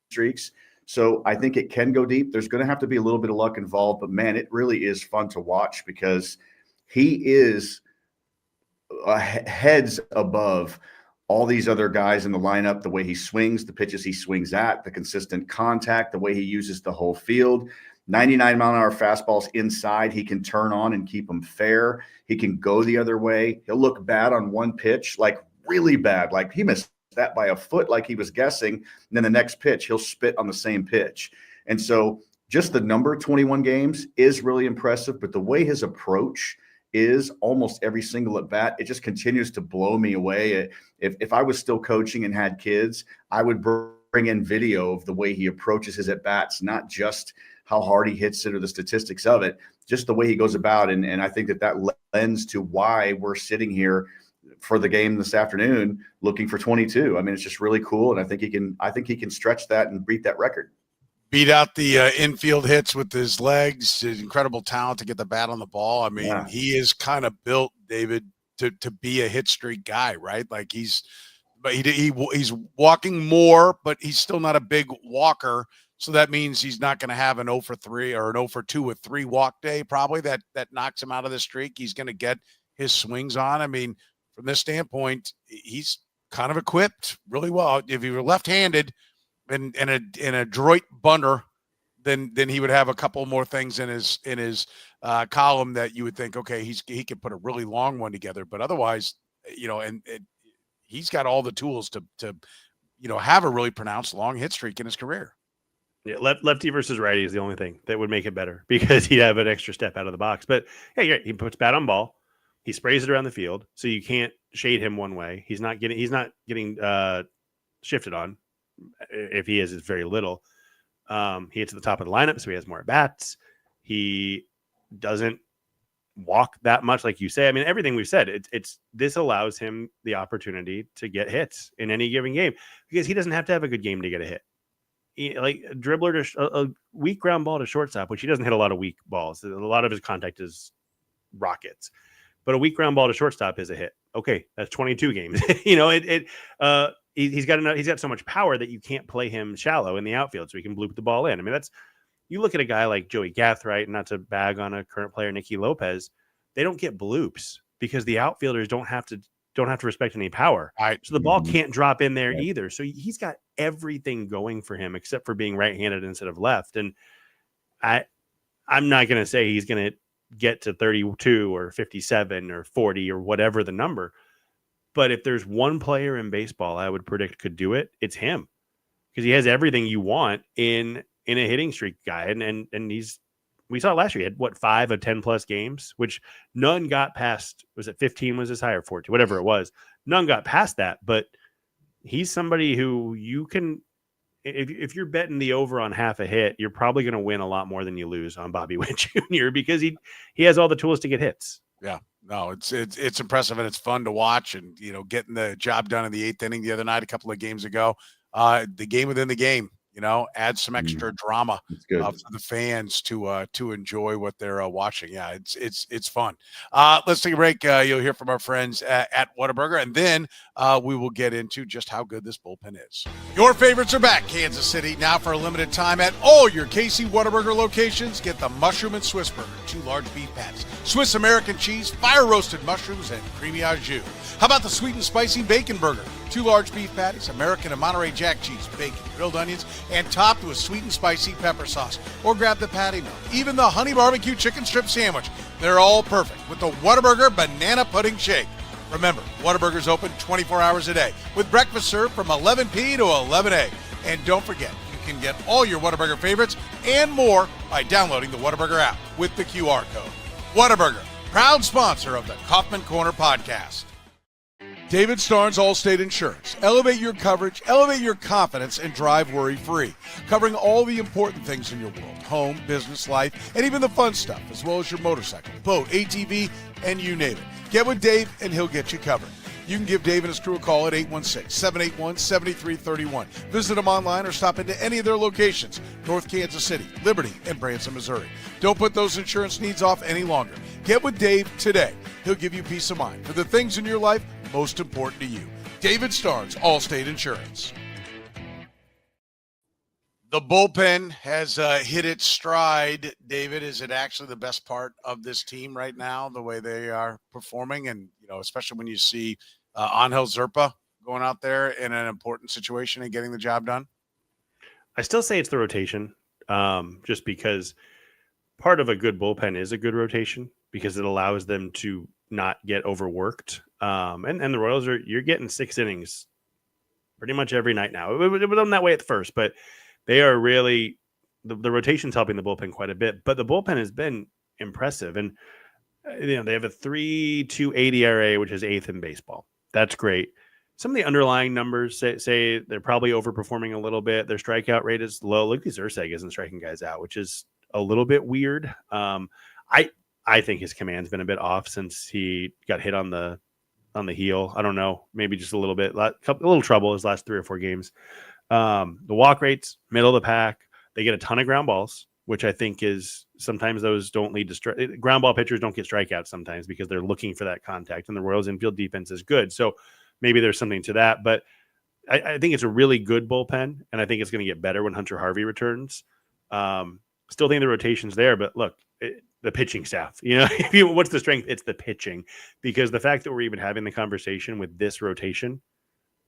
streaks. So I think it can go deep. There's going to have to be a little bit of luck involved, but man, it really is fun to watch because he is heads above all these other guys in the lineup. The way he swings, the pitches he swings at, the consistent contact, the way he uses the whole field. 99-mile-an-hour fastballs inside, he can turn on and keep them fair. He can go the other way. He'll look bad on one pitch, like really bad, like he missed that by a foot, like he was guessing. And then the next pitch, he'll spit on the same pitch. And so just the number 21 games is really impressive, but the way his approach is almost every single at bat, it just continues to blow me away. If I was still coaching and had kids, I would bring in video of the way he approaches his at bats, not just how hard he hits it or the statistics of it, just the way he goes about. And I think that lends to why we're sitting here for the game this afternoon looking for 22. I mean, it's just really cool. And I think he can stretch that and beat that record. Beat out the infield hits with his legs, his incredible talent to get the bat on the ball. I mean, He is kind of built, David, to be a hit streak guy, right? Like he's walking more, but he's still not a big walker. So that means he's not going to have an 0 for 3 or an 0 for 2 with 3 walk day, probably that knocks him out of the streak. He's going to get his swings on. I mean, from this standpoint, he's kind of equipped really well. If he were left-handed and an adroit bunter, then he would have a couple more things in his column that you would think, okay, he could put a really long one together. But otherwise, and he's got all the tools to have a really pronounced long hit streak in his career. Yeah, lefty versus righty is the only thing that would make it better because he'd have an extra step out of the box. But hey, he puts bat on ball. He sprays it around the field, so you can't shade him one way. He's not getting shifted on. If he is, it's very little. He hits at the top of the lineup, so he has more at bats. He doesn't walk that much, like you say. I mean, everything we've said, this allows him the opportunity to get hits in any given game because he doesn't have to have a good game to get a hit. Like a dribbler to a weak ground ball to shortstop, which he doesn't hit a lot of weak balls. A lot of his contact is rockets. But a weak ground ball to shortstop is a hit. Okay, that's 22 games. He's got so much power that you can't play him shallow in the outfield, so he can bloop the ball in. I mean, you look at a guy like Joey Gathright, not to bag on a current player, Nicky Lopez, they don't get bloops because the outfielders don't have to respect any power. Right. So the ball can't drop in there either. So he's got everything going for him except for being right-handed instead of left. And I'm not going to say he's going to get to 32 or 57 or 40 or whatever the number. But if there's one player in baseball I would predict could do it, it's him because he has everything you want in a hitting streak guy. And we saw it last year. He had 5 of 10 plus games, which none got past. Was it 15 was his high or 14, whatever it was. None got past that, but he's somebody who you can, if you're betting the over on half a hit, you're probably going to win a lot more than you lose on Bobby Witt Jr. because he has all the tools to get hits. Yeah, no, it's impressive and it's fun to watch, and getting the job done in the 8th inning the other night, a couple of games ago, the game within the game. add some extra drama It's good. for the fans to enjoy what they're watching. Yeah, it's fun. Let's take a break. You'll hear from our friends at Whataburger, and then we will get into just how good this bullpen is. Your favorites are back, Kansas City, now for a limited time at all your KC Whataburger locations. Get the mushroom and Swiss burger, 2 large beef patties, Swiss American cheese, fire-roasted mushrooms, and creamy au jus. How about the sweet and spicy bacon burger? 2 large beef patties, American and Monterey Jack cheese, bacon, grilled onions, and topped with sweet and spicy pepper sauce. Or grab the patty melt, even the honey barbecue chicken strip sandwich. They're all perfect with the Whataburger Banana Pudding Shake. Remember, Whataburger's open 24 hours a day with breakfast served from 11 p to 11 a. And don't forget, you can get all your Whataburger favorites and more by downloading the Whataburger app with the QR code. Whataburger, proud sponsor of the Kaufman Corner podcast. David Starnes Allstate Insurance. Elevate your coverage, elevate your confidence, and drive worry-free. Covering all the important things in your world. Home, business, life, and even the fun stuff, as well as your motorcycle, boat, ATV, and you name it. Get with Dave, and he'll get you covered. You can give Dave and his crew a call at 816-781-7331. Visit them online or stop into any of their locations. North Kansas City, Liberty, and Branson, Missouri. Don't put those insurance needs off any longer. Get with Dave today. He'll give you peace of mind for the things in your life most important to you. David Starnes, Allstate Insurance. The bullpen has hit its stride. David, is it actually the best part of this team right now, the way they are performing? And, especially when you see Angel Zerpa going out there in an important situation and getting the job done? I still say it's the rotation, just because part of a good bullpen is a good rotation because it allows them to not get overworked. And the Royals you're getting 6 innings pretty much every night now. It was on that way at first, but they are really the rotation's helping the bullpen quite a bit. But the bullpen has been impressive, and they have a 3.280 ERA, which is 8th in baseball. That's great. Some of the underlying numbers say they're probably overperforming a little bit. Their strikeout rate is low. Lucas Erceg isn't striking guys out, which is a little bit weird. I think his command's been a bit off since he got hit on the heel. I don't know, maybe just a little bit, a little trouble his last 3 or 4 games. The walk rates, middle of the pack. They get a ton of ground balls, which I think is sometimes those don't lead to ground ball pitchers don't get strikeouts sometimes because they're looking for that contact, and the Royals infield defense is good. So maybe there's something to that, but I think it's a really good bullpen, and I think it's going to get better when Hunter Harvey returns. Still think the rotation's there, but look, the pitching staff, what's the strength? It's the pitching, because the fact that we're even having the conversation with this rotation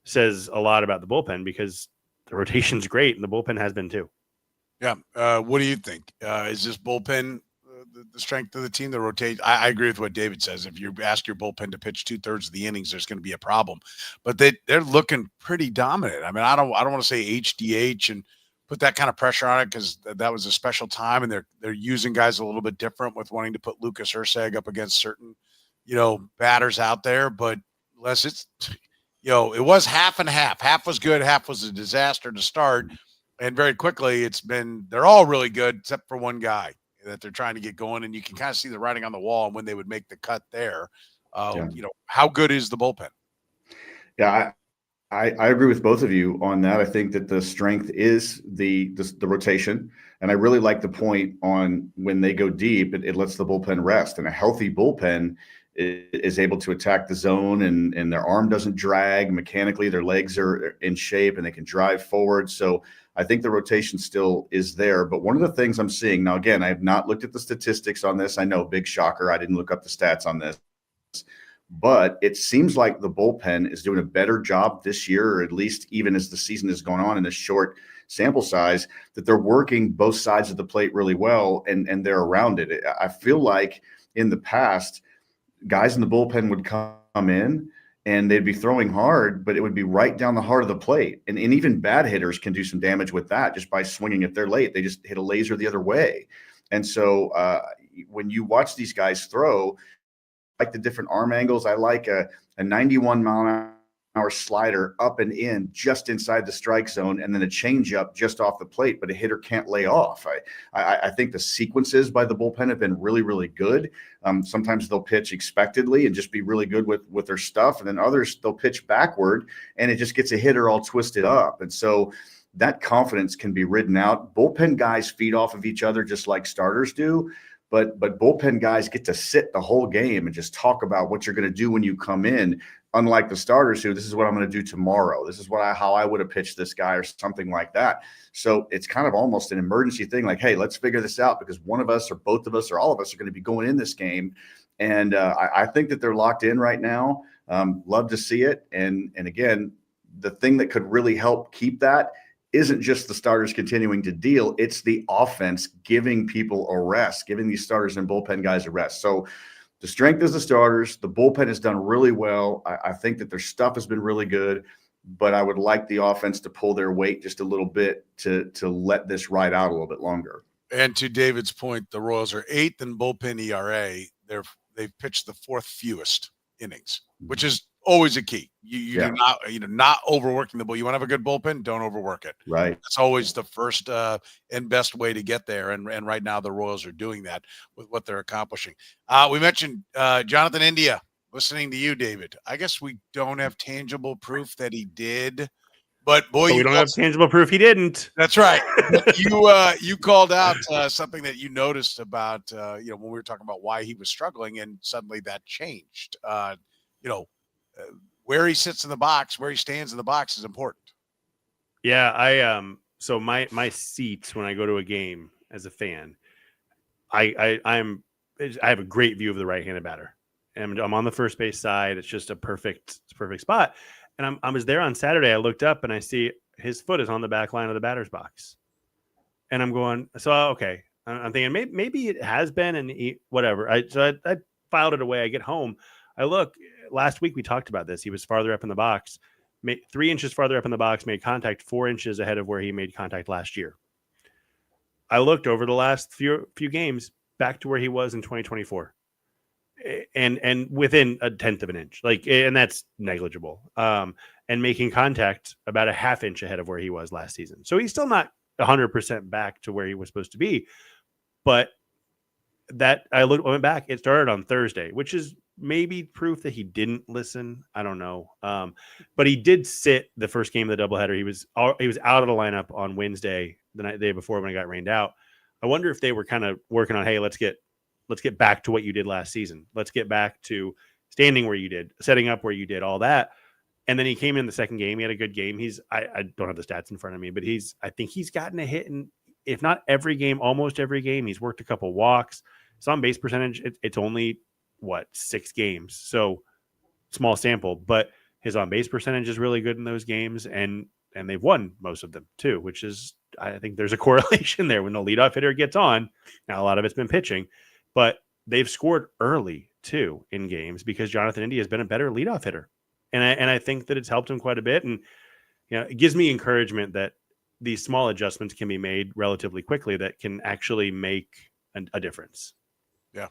says a lot about the bullpen, because the rotation's great and the bullpen has been too. Yeah. What do you think? Is this bullpen the strength of the team? The rotate? I agree with what David says. If you ask your bullpen to pitch 2/3 of the innings, there's going to be a problem. But they're looking pretty dominant. I mean, I don't want to say HDH and put that kind of pressure on it, because that was a special time, and they're using guys a little bit different with wanting to put Lucas Erceg up against certain, batters out there. But Les, it's it was half and half. Half was good, half was a disaster to start. And very quickly, they're all really good except for one guy that they're trying to get going. And you can kind of see the writing on the wall and when they would make the cut there. How good is the bullpen? Yeah, I agree with both of you on that. I think that the strength is the rotation. And I really like the point on when they go deep, it lets the bullpen rest. And a healthy bullpen is able to attack the zone, and their arm doesn't drag mechanically. Their legs are in shape and they can drive forward. So I think the rotation still is there. But one of the things I'm seeing now, again, I have not looked at the statistics on this. I know, big shocker, I didn't look up the stats on this. But it seems like the bullpen is doing a better job this year, or at least even as the season is going on in this short sample size, that they're working both sides of the plate really well, and they're around it. I feel like in the past, guys in the bullpen would come in and they'd be throwing hard, but it would be right down the heart of the plate. And even bad hitters can do some damage with that just by swinging if they're late. They just hit a laser the other way. And so when you watch these guys throw, like the different arm angles, I like a 91 mile an hour slider up and in just inside the strike zone, and then a changeup just off the plate, but a hitter can't lay off. I think the sequences by the bullpen have been really, really good. Sometimes they'll pitch expectedly and just be really good with their stuff, and then others they'll pitch backward and it just gets a hitter all twisted up. And so that confidence can be ridden out. Bullpen guys feed off of each other just like starters do. But bullpen guys get to sit the whole game and just talk about what you're going to do when you come in, unlike the starters who, this is what I'm going to do tomorrow. This is how I would have pitched this guy or something like that. So it's kind of almost an emergency thing, like, hey, let's figure this out because one of us or both of us or all of us are going to be going in this game. And I think that they're locked in right now. Love to see it. And again, the thing that could really help keep that isn't just the starters continuing to deal. It's the offense giving people a rest, giving these starters and bullpen guys a rest. So the strength is the starters. The bullpen has done really well. I think that their stuff has been really good, but I would like the offense to pull their weight just a little bit to let this ride out a little bit longer. And to David's point, the Royals are 8th in bullpen ERA. They've pitched the 4th fewest innings, which is always a key. You do not, not overworking the bull. You want to have a good bullpen, don't overwork it. Right. That's always the first and best way to get there. And right now the Royals are doing that with what they're accomplishing. We mentioned Jonathan India. Listening to you, David. I guess we don't have tangible proof that he did, but boy, we don't have tangible proof he didn't. That's right. You called out something that you noticed about when we were talking about why he was struggling, and suddenly that changed. Where he sits in the box, where he stands in the box is important. Yeah, so my seats when I go to a game as a fan, I have a great view of the right-handed batter, and I'm on the first base side. It's just a perfect spot. And I was there on Saturday. I looked up and I see his foot is on the back line of the batter's box, and I'm going, so okay. I'm thinking maybe it has been, and whatever. I filed it away. I get home. I look, last week we talked about this. He was farther up in the box, 3 inches farther up in the box, made contact 4 inches ahead of where he made contact last year. I looked over the last few games back to where he was in 2024, and within a tenth of an inch, and that's negligible. And making contact about a half inch ahead of where he was last season. So he's still not 100% back to where he was supposed to be, but that went back. It started on Thursday, which is maybe proof that he didn't listen. I don't know. But he did sit the first game of the doubleheader. He was out of the lineup on Wednesday, the day before when it got rained out. I wonder if they were kind of working on, hey, let's get back to what you did last season. Let's get back to standing where you did, setting up where you did, all that. And then he came in the second game. He had a good game. I don't have the stats in front of me, but I think he's gotten a hit in, if not every game, almost every game. He's worked a couple walks. His on base percentage, it's only 6 games, so small sample, but his on base percentage is really good in those games, and they've won most of them too, which is, I think there's a correlation there. When the leadoff hitter gets on, now a lot of it's been pitching, but they've scored early too in games because Jonathan India has been a better leadoff hitter, and I think that it's helped him quite a bit, and it gives me encouragement that these small adjustments can be made relatively quickly that can actually make a difference. Yeah.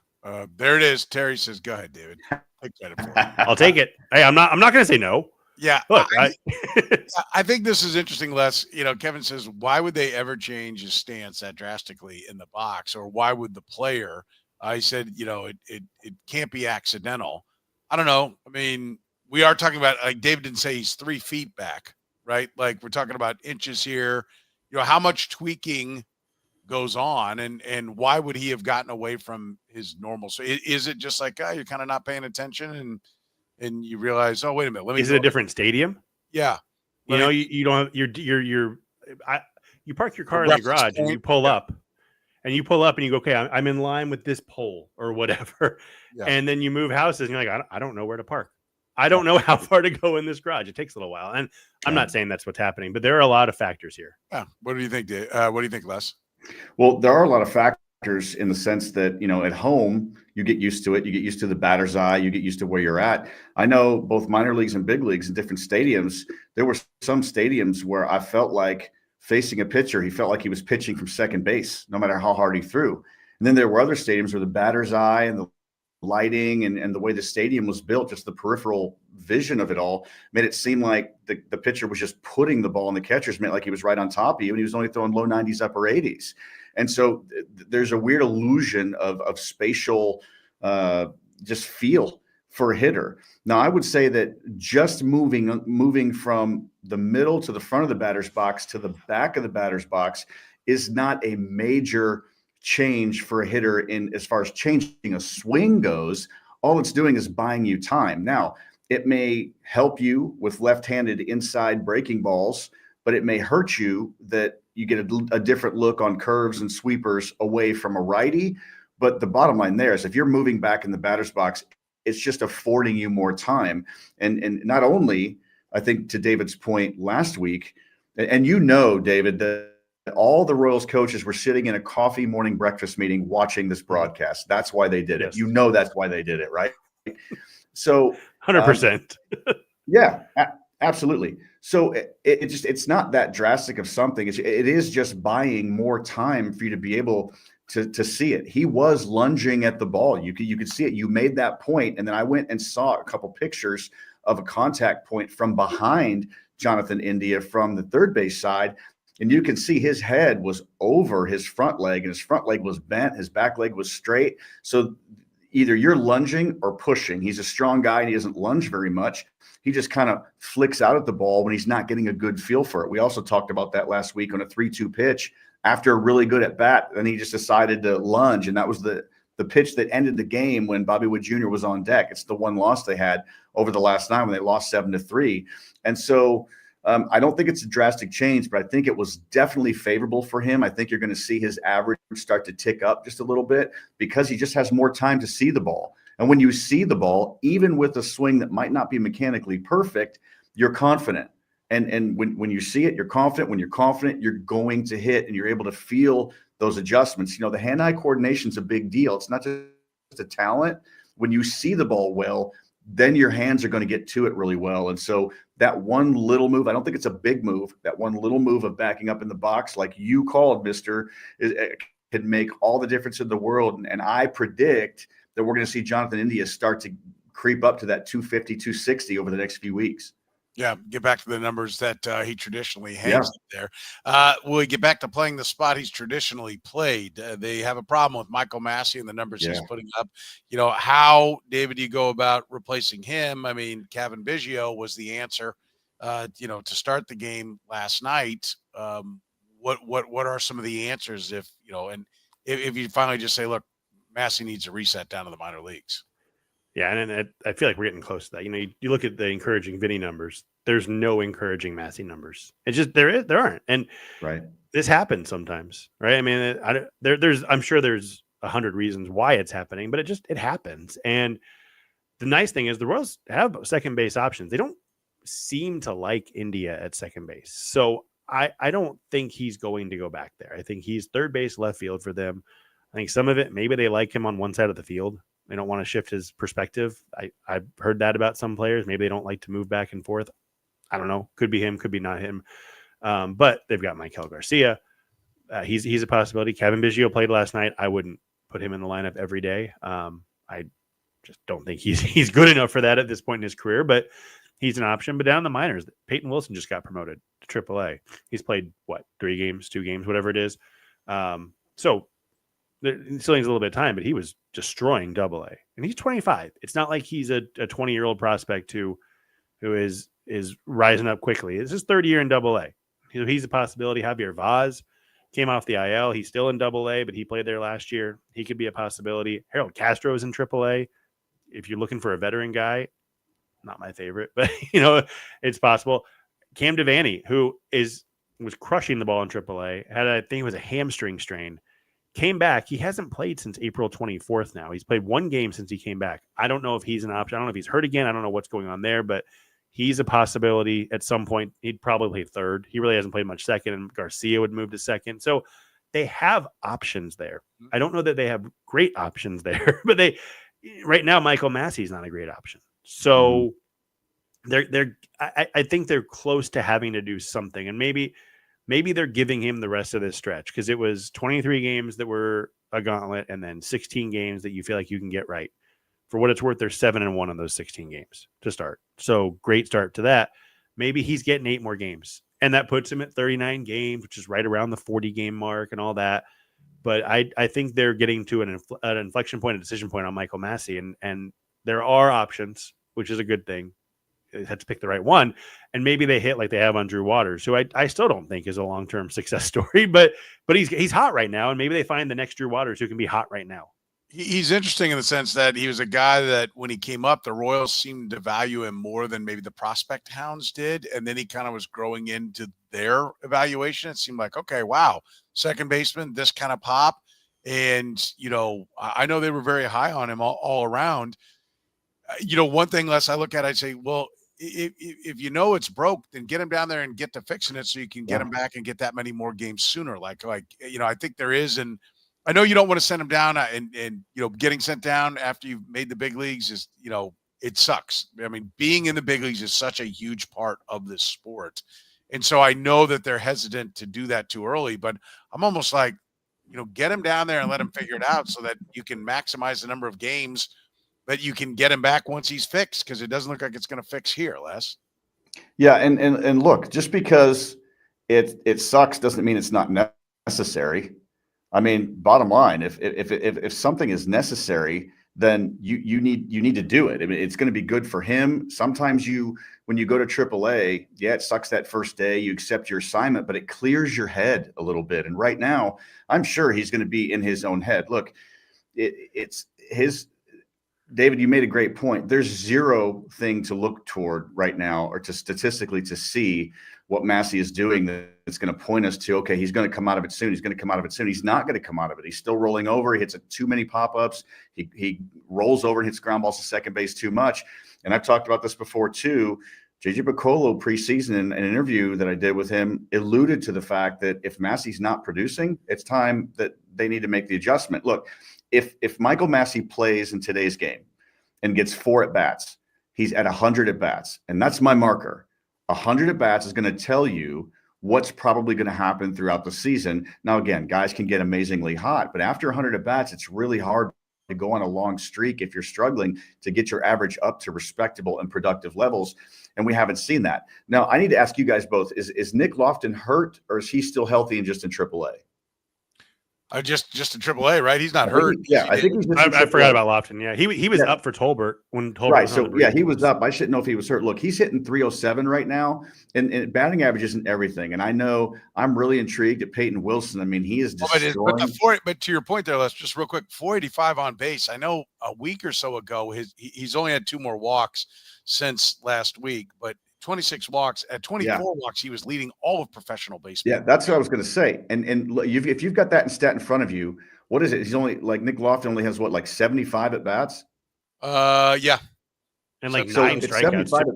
There it is. Terry says, go ahead, David. Take credit for it. I'll take it. Hey, I'm not going to say no. Yeah. Look, I think this is interesting, Les. Kevin says, why would they ever change his stance that drastically in the box? Or why would the player? I said, it can't be accidental. I don't know. I mean, we are talking about, like David didn't say he's 3 feet back, right? Like we're talking about inches here. How much tweaking goes on, and why would he have gotten away from his normal? So is it just like you're kind of not paying attention, and you realize, oh, wait a minute, is it a different stadium? Yeah, you don't have you park your car in the garage and you pull up, and you go, okay, I'm in line with this pole or whatever, and then you move houses and you're like, I don't know where to park. I don't know how far to go in this garage. It takes a little while, and I'm not saying that's what's happening, but there are a lot of factors here. Yeah. What do you think, Dave? What do you think, Les? Well, there are a lot of factors in the sense that, at home, you get used to it. You get used to the batter's eye. You get used to where you're at. I know both minor leagues and big leagues in different stadiums, there were some stadiums where I felt like facing a pitcher, he felt like he was pitching from second base, no matter how hard he threw. And then there were other stadiums where the batter's eye and the lighting and the way the stadium was built, just the peripheral vision of it all, made it seem like the pitcher was just putting the ball in the catcher's mitt, like he was right on top of you, and he was only throwing low 90s, upper 80s. And so there's a weird illusion of spatial just feel for a hitter. Now, I would say that just moving from the middle to the front of the batter's box to the back of the batter's box is not a major change for a hitter in as far as changing a swing goes. All it's doing is buying you time. Now, it may help you with left-handed inside breaking balls, but it may hurt you that you get a different look on curves and sweepers away from a righty. But the bottom line there is if you're moving back in the batter's box, it's just affording you more time. And not only, I think to David's point last week, and David, that all the Royals coaches were sitting in a coffee morning breakfast meeting watching this broadcast. That's why they did it. Yes. That's why they did it, right? So 100%. Yeah, absolutely. So it's not that drastic of something. It is just buying more time for you to be able to see it. He was lunging at the ball. You could see it. You made that point, and then I went and saw a couple pictures of a contact point from behind Jonathan India from the third base side, and you can see his head was over his front leg, and his front leg was bent. His back leg was straight. So either you're lunging or pushing. He's a strong guy, and he doesn't lunge very much. He just kind of flicks out at the ball when he's not getting a good feel for it. We also talked about that last week on a 3-2 pitch. After a really good at bat, then he just decided to lunge, and that was the pitch that ended the game when Bobby Witt Jr. was on deck. It's the one loss they had over the last 9 when they lost 7-3. And so I don't think it's a drastic change, but I think it was definitely favorable for him. I think you're going to see his average start to tick up just a little bit because he just has more time to see the ball. And when you see the ball, even with a swing that might not be mechanically perfect, you're confident. And when you see it, you're confident. When you're confident, you're going to hit, and you're able to feel those adjustments. The hand-eye coordination is a big deal. It's not just a talent. When you see the ball well, then your hands are going to get to it really well. And so that one little move, I don't think it's a big move, that one little move of backing up in the box, like you called, mister, could make all the difference in the world. And I predict that we're going to see Jonathan India start to creep up to that 250, 260 over the next few weeks. Yeah, get back to the numbers that he traditionally hangs there. Will he get back to playing the spot he's traditionally played? They have a problem with Michael Massey and the numbers he's putting up. How, David, do you go about replacing him? I mean, Kevin Biggio was the answer, to start the game last night. What are some of the answers if you finally just say, look, Massey needs a reset down to the minor leagues? Yeah, and I feel like we're getting close to that. You look at the encouraging Vinny numbers. There's no encouraging Massey numbers. It's just there aren't. And this happens sometimes, right? I mean, I'm sure there's 100 reasons why it's happening, but it happens. And the nice thing is the Royals have second base options. They don't seem to like India at second base, so I don't think he's going to go back there. I think he's third base, left field for them. I think some of it, maybe they like him on one side of the field. They don't want to shift his perspective. I've heard that about some players. Maybe they don't like to move back and forth. I don't know. Could be him, could be not him. But they've got Michael Garcia. He's a possibility. Kevin Biggio played last night. I wouldn't put him in the lineup every day. I just don't think he's good enough for that at this point in his career, but he's an option. But down in the minors, Peyton Wilson just got promoted to AAA. He's played, 2 games, whatever it is. So it still needs a little bit of time, but he was destroying AA. And he's 25. It's not like he's a 20-year-old prospect who is rising up quickly. It's his third year in AA. He's a possibility. Javier Vaz came off the IL. He's still in AA, but he played there last year. He could be a possibility. Harold Castro is in AAA. If you're looking for a veteran guy, not my favorite, but it's possible. Cam Devaney, who was crushing the ball in AAA, I think it was a hamstring strain. Came back. He hasn't played since April 24th now. He's played 1 game since he came back. I don't know if he's an option. I don't know if he's hurt again. I don't know what's going on there, but he's a possibility at some point. He'd probably play third. He really hasn't played much second, and Garcia would move to second. So they have options there. I don't know that they have great options there, but right now, Michael Massey is not a great option. So I think they're close to having to do something, and maybe they're giving him the rest of this stretch because it was 23 games that were a gauntlet and then 16 games that you feel like you can get right. For what it's worth, they're 7-1 on those 16 games to start. So great start to that. Maybe he's getting 8 more games, and that puts him at 39 games, which is right around the 40-game mark and all that. But I think they're getting to an inflection point, a decision point on Michael Massey, and There are options, which is a good thing. They had to pick the right one, and maybe they hit like they have on Drew Waters, who I still don't think is a long-term success story, but he's hot right now, and maybe they find the next Drew Waters who can be hot right now. He's interesting in the sense that he was a guy that when he came up, the Royals seemed to value him more than maybe the prospect hounds did. And then he kind of was growing into their evaluation. It seemed like, okay, wow, second baseman, this kind of pop. And, I know they were very high on him all around. One thing, Les, I look at, I'd say, well, if it's broke, then get him down there and get to fixing it so you can get him back and get that many more games sooner. I think there is, and I know you don't want to send him down, and getting sent down after you've made the big leagues is, it sucks. I mean, being in the big leagues is such a huge part of this sport. And so I know that they're hesitant to do that too early, but I'm almost like, get him down there and let him figure it out so that you can maximize the number of games that you can get him back once he's fixed, because it doesn't look like it's going to fix here, Les. Yeah, and look, just because it sucks doesn't mean it's not necessary. I mean, bottom line, if something is necessary, then you need to do it. I mean, it's going to be good for him. Sometimes when you go to AAA, it sucks that first day. You accept your assignment, but it clears your head a little bit. And right now, I'm sure he's going to be in his own head. Look, it's his. David, you made a great point. There's zero thing to look toward right now, or to statistically to see what Massey is doing that's going to point us to, okay, he's going to come out of it soon. He's going to come out of it soon. He's not going to come out of it. He's still rolling over. He hits too many pop-ups. He rolls over and hits ground balls to second base too much. And I've talked about this before too. JJ Picollo preseason, in an interview that I did with him, alluded to the fact that if Massey's not producing, it's time that they need to make the adjustment. Look, if Michael Massey plays in today's game and gets 4 at-bats, he's at 100 at-bats. And that's my marker. 100 at-bats is going to tell you what's probably going to happen throughout the season. Now, again, guys can get amazingly hot, but after 100 at-bats, it's really hard to go on a long streak if you're struggling to get your average up to respectable and productive levels. And we haven't seen that. Now, I need to ask you guys both, is Nick Lofton hurt, or is he still healthy and just in AAA? Just in AAA, right? He's not hurt. I think he's just I forgot about Lofton. Yeah, he was up for Tolbert when Tolbert. Right. So he was up. I shouldn't know if he was hurt. Look, he's hitting 307 right now, and batting average isn't everything. And I know I'm really intrigued at Peyton Wilson. I mean, he is destroying. But to your point there, Les, just real quick, 485 on base. I know a week or so ago, he's only had 2 more walks since last week, but 26 walks at 24 walks, he was leading all of professional baseball. Yeah, that's what I was going to say. And if you've got that in stat in front of you, what is it? He's only, like, Nick Lofton only has what, like 75 at bats? Yeah, and like 9 strikeouts.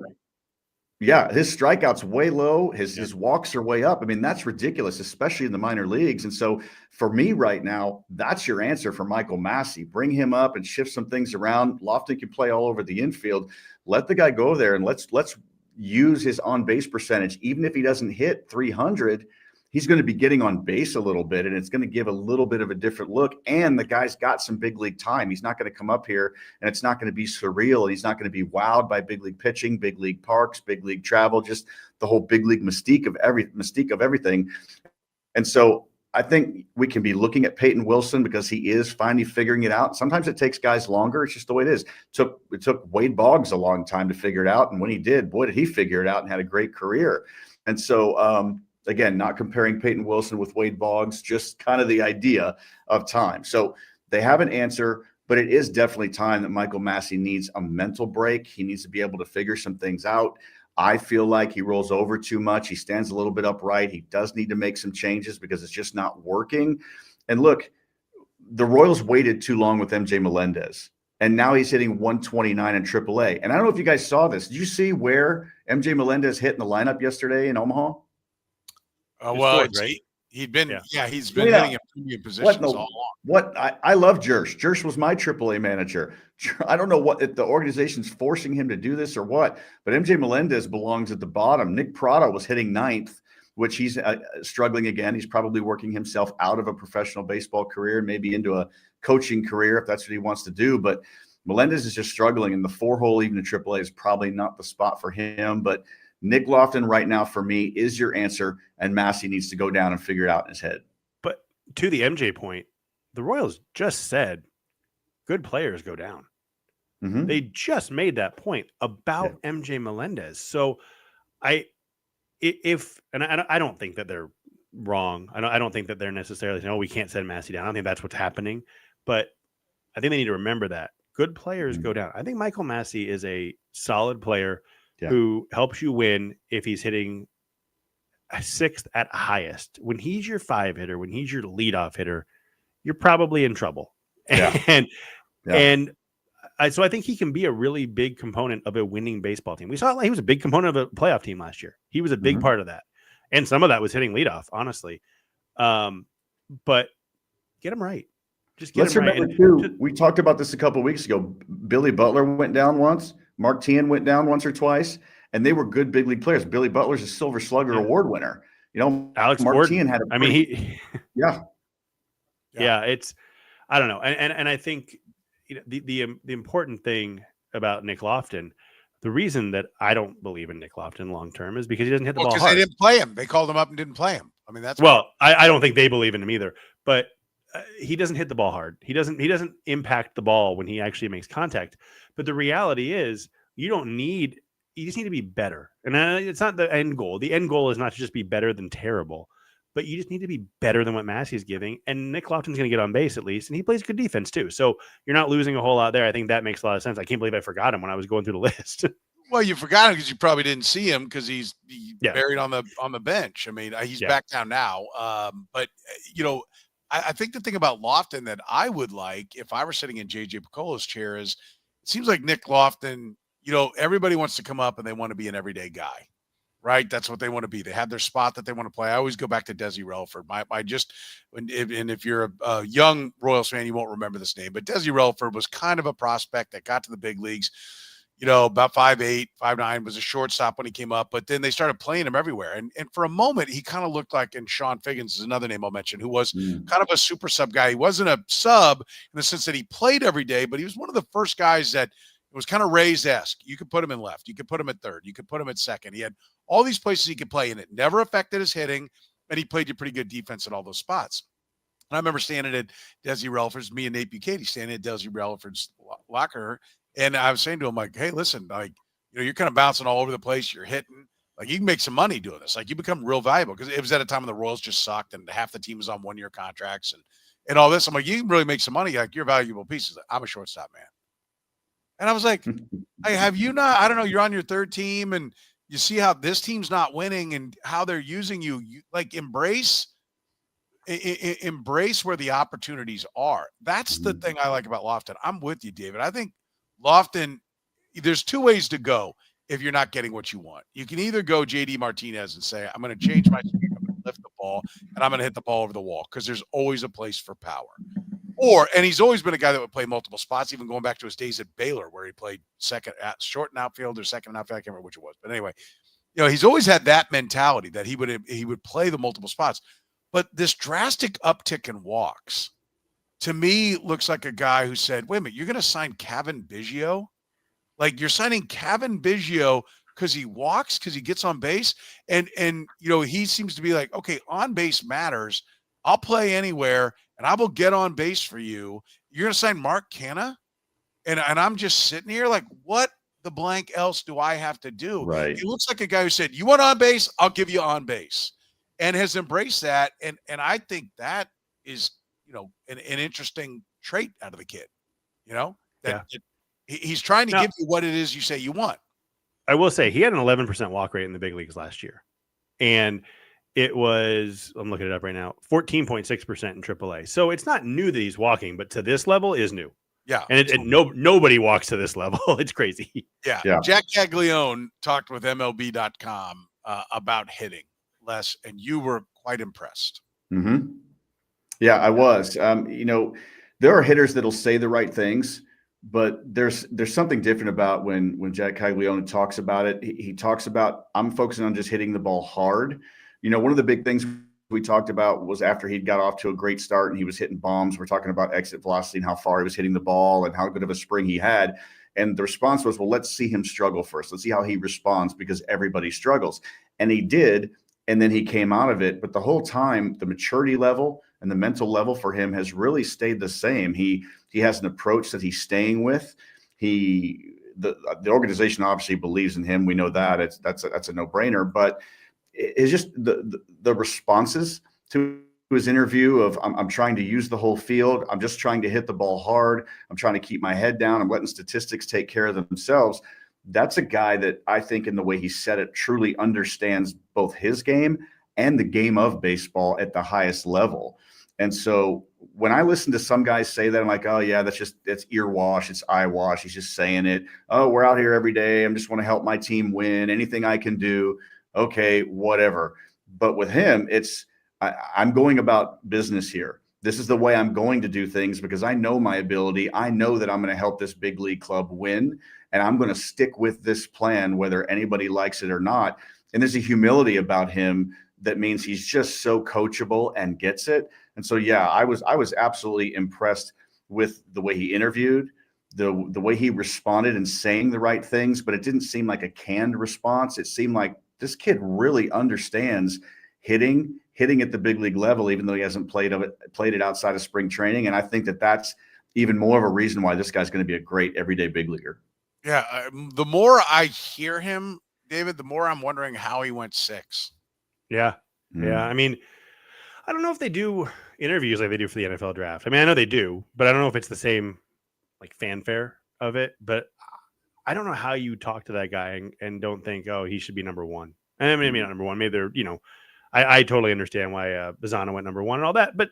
Yeah, his strikeouts way low. His walks are way up. I mean, that's ridiculous, especially in the minor leagues. And so for me right now, that's your answer for Michael Massey. Bring him up and shift some things around. Lofton can play all over the infield. Let the guy go there, and let's use his on-base percentage. Even if he doesn't hit 300, he's going to be getting on base a little bit, and it's going to give a little bit of a different look. And the guy's got some big league time. He's not going to come up here and it's not going to be surreal. And he's not going to be wowed by big league pitching, big league parks, big league travel, just the whole big league mystique of everything. And so I think we can be looking at Peyton Wilson because he is finally figuring it out. Sometimes it takes guys longer. It's just the way it is. It took Wade Boggs a long time to figure it out. And when he did, boy, did he figure it out and had a great career. And so, again, not comparing Peyton Wilson with Wade Boggs, just kind of the idea of time. So they have an answer, but it is definitely time that Michael Massey needs a mental break. He needs to be able to figure some things out. I feel like he rolls over too much. He stands a little bit upright. He does need to make some changes because it's just not working. And look, the Royals waited too long with MJ Melendez, and now he's hitting 129 in AAA. And I don't know if you guys saw this. Did you see where MJ Melendez hit in the lineup yesterday in Omaha? Right? He's been hitting in premium positions all along. I love Jersh. Jersh was my AAA manager. I don't know what if the organization's forcing him to do this or what, but MJ Melendez belongs at the bottom. Nick Prado was hitting 9th, which he's struggling again. He's probably working himself out of a professional baseball career, maybe into a coaching career if that's what he wants to do. But Melendez is just struggling, and the 4-hole even in AAA is probably not the spot for him. But Nick Lofton right now for me is your answer, and Massey needs to go down and figure it out in his head. But to the MJ point, the Royals just said good players go down. Mhm. They just made that point about MJ Melendez. So I don't think that they're wrong. I don't think that they're necessarily saying, "Oh, we can't send Massey down." I don't think that's what's happening, but I think they need to remember that good players go down. I think Michael Massey is a solid player who helps you win if he's hitting a sixth at highest. When he's your 5 hitter, when he's your leadoff hitter, you're probably in trouble. So I think he can be a really big component of a winning baseball team. We saw he was a big component of a playoff team last year. He was a big part of that. And some of that was hitting leadoff, honestly. But get him right. Just get him right. Remember, too, we talked about this a couple of weeks ago. Billy Butler went down once. Mark Tien went down once or twice. And they were good big league players. Billy Butler's a Silver Slugger Award winner. Alex Mark Tien had it's I don't know. And I think the important thing about Nick Lofton, the reason that I don't believe in Nick Lofton long term is because he doesn't hit the ball hard. Because they didn't play him. They called him up and didn't play him. I mean, that's I don't think they believe in him either. But he doesn't hit the ball hard. He doesn't impact the ball when he actually makes contact. But the reality is, you just need to be better. And it's not the end goal. The end goal is not to just be better than terrible, but you just need to be better than what Massey's giving. And Nick Lofton's going to get on base at least, and he plays good defense too. So you're not losing a whole lot there. I think that makes a lot of sense. I can't believe I forgot him when I was going through the list. Well, you forgot him because you probably didn't see him because he's buried on the bench. I mean, he's back down now. But I think the thing about Lofton that I would like if I were sitting in JJ Piccolo's chair is it seems like Nick Lofton. Everybody wants to come up and they want to be an everyday guy, right? That's what they want to be. They have their spot that they want to play. I always go back to Desi Relford. And if you're a young Royals fan, you won't remember this name, but Desi Relford was kind of a prospect that got to the big leagues, about 5'8", 5'9", was a shortstop when he came up, but then they started playing him everywhere. And for a moment, he kind of looked like, and Sean Figgins is another name I'll mention, who was kind of a super sub guy. He wasn't a sub in the sense that he played every day, but he was one of the first guys that it was kind of Rays-esque. You could put him in left. You could put him at third. You could put him at second. He had all these places he could play, and it never affected his hitting, and he played you pretty good defense at all those spots. And I remember standing at Desi Relford's, me and Nate Bucati standing at Desi Relford's locker, and I was saying to him, like, hey, listen, like, you're kind of bouncing all over the place. You're hitting. Like, you can make some money doing this. Like, you become real valuable because it was at a time when the Royals just sucked and half the team was on 1-year contracts and all this. I'm like, you can really make some money. Like, you're valuable pieces. I'm a shortstop, man. And I was like, hey, have you not, I don't know, you're on your third team and you see how this team's not winning and how they're using you. You like embrace where the opportunities are. That's the thing I like about Lofton. I'm with you, David. I think Lofton, there's two ways to go if you're not getting what you want. You can either go JD Martinez and say, I'm going to change my swing, I'm going to lift the ball, and I'm going to hit the ball over the wall because there's always a place for power. And he's always been a guy that would play multiple spots, even going back to his days at Baylor, where he played second at short and outfield or second and outfield. I can't remember which it was. But anyway, he's always had that mentality that he would play the multiple spots. But this drastic uptick in walks, to me, looks like a guy who said, wait a minute, you're going to sign Kevin Biggio? Like, you're signing Kevin Biggio because he walks, because he gets on base. And he seems to be like, okay, on base matters. I'll play anywhere, and I will get on base for you. You're going to sign Mark Canha? And I'm just sitting here like, what the blank else do I have to do? Right. He looks like a guy who said, you want on base? I'll give you on base. And has embraced that. And I think that is, an interesting trait out of the kid, he's trying to give you what it is you say you want. I will say he had an 11% walk rate in the big leagues last year. And it was, I'm looking it up right now, 14.6% in AAA. So it's not new that he's walking, but to this level is new. Yeah. And nobody walks to this level. It's crazy. Yeah. Jac Caglianone talked with MLB.com about hitting, Les, and you were quite impressed. Mm-hmm. Yeah, I was. There are hitters that'll say the right things, but there's something different about when Jac Caglianone talks about it. He talks about, I'm focusing on just hitting the ball hard. One of the big things we talked about was after he'd got off to a great start and he was hitting bombs. We're talking about exit velocity and how far he was hitting the ball and how good of a spring he had. And the response was, well, let's see him struggle first. Let's see how he responds because everybody struggles. And he did. And then he came out of it. But the whole time, the maturity level and the mental level for him has really stayed the same. He has an approach that he's staying with. The organization obviously believes in him. We know that that's a no-brainer, but it's just the responses to his interview of I'm trying to use the whole field. I'm just trying to hit the ball hard. I'm trying to keep my head down. I'm letting statistics take care of themselves. That's a guy that I think, in the way he said it, truly understands both his game and the game of baseball at the highest level. And so when I listen to some guys say that, I'm like, oh yeah, that's ear wash. It's eye wash. He's just saying it. Oh, we're out here every day. I just want to help my team win. Anything I can do. Okay, whatever. But with him, I'm going about business here. This is the way I'm going to do things because I know my ability. I know that I'm going to help this big league club win, and I'm going to stick with this plan whether anybody likes it or not. And there's a humility about him that means he's just so coachable and gets it. And so, yeah, I was absolutely impressed with the way he interviewed, the way he responded and saying the right things, but it didn't seem like a canned response. It seemed like this kid really understands hitting at the big league level, even though he hasn't played it outside of spring training. And I think that that's even more of a reason why this guy's going to be a great everyday big leaguer. Yeah. The more I hear him, David, the more I'm wondering how he went 6. Yeah. Yeah. I mean, I don't know if they do interviews like they do for the NFL draft. I mean, I know they do, but I don't know if it's the same like fanfare of it. But I don't know how you talk to that guy and don't think, oh, he should be number 1. And I mean, maybe not number 1. Maybe they're, I totally understand why Bazzana went number 1 and all that. But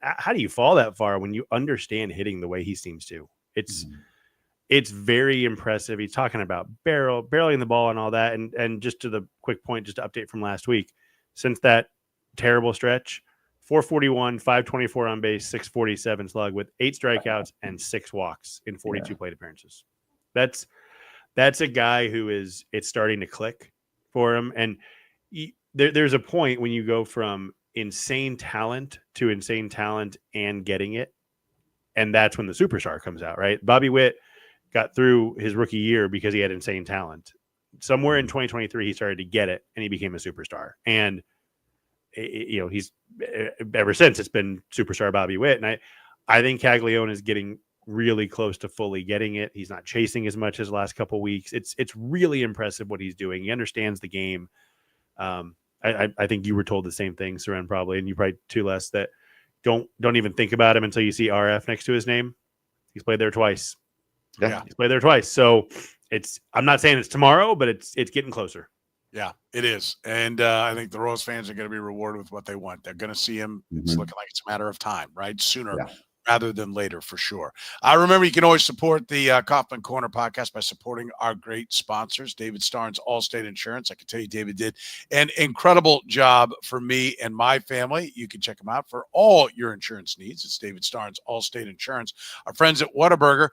how do you fall that far when you understand hitting the way he seems to? It's very impressive. He's talking about barreling the ball and all that. And just to the quick point, just to update from last week, since that terrible stretch, 441, 524 on base, 647 slug with 8 strikeouts and 6 walks in 42 plate appearances. That's a guy who it's starting to click for him. And there's a point when you go from insane talent to insane talent and getting it. And that's when the superstar comes out, right? Bobby Witt got through his rookie year because he had insane talent. Somewhere in 2023, he started to get it and he became a superstar. And, he's ever since it's been superstar Bobby Witt. And I think Caglianone is getting really close to fully getting it. He's not chasing as much as the last couple of weeks. It's really impressive what he's doing. He understands the game. I think you were told the same thing, Soren, probably, and you probably too, Les, that don't even think about him until you see RF next to his name. He's played there twice. Yeah. He's played there twice. So I'm not saying it's tomorrow, but it's getting closer. Yeah, it is. And I think the Royals fans are going to be rewarded with what they want. They're going to see him. It's looking like it's a matter of time, right? Sooner rather than later, for sure. Remember, you can always support the Kaufman Corner podcast by supporting our great sponsors. David Starnes, Allstate Insurance. I can tell you David did an incredible job for me and my family. You can check him out for all your insurance needs. It's David Starnes, Allstate Insurance. Our friends at Whataburger,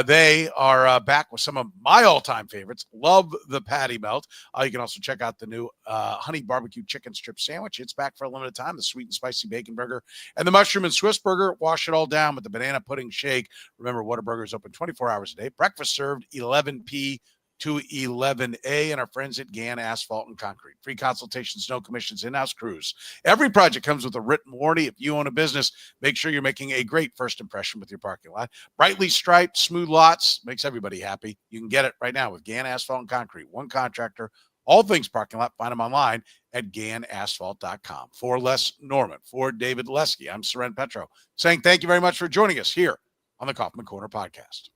they are back with some of my all-time favorites. Love the patty melt. You can also check out the new honey barbecue chicken strip sandwich. It's back for a limited time. The sweet and spicy bacon burger and the mushroom and Swiss burger. Wash it all down with the banana pudding shake. Remember, Whataburger is open 24 hours a day. Breakfast served 11 p to 11 a. And our friends at Gann Asphalt and Concrete. Free consultations, no commissions, in-house crews. Every project comes with a written warranty. If you own a business, make sure you're making a great first impression with your parking lot. Brightly striped, smooth lots makes everybody happy. You can get it right now with Gann Asphalt and Concrete. One contractor, all things parking lot. Find them online at GannAsphalt.com. For Les Norman, for David Lesky, I'm Soren Petro, saying thank you very much for joining us here on the Kaufman Corner podcast.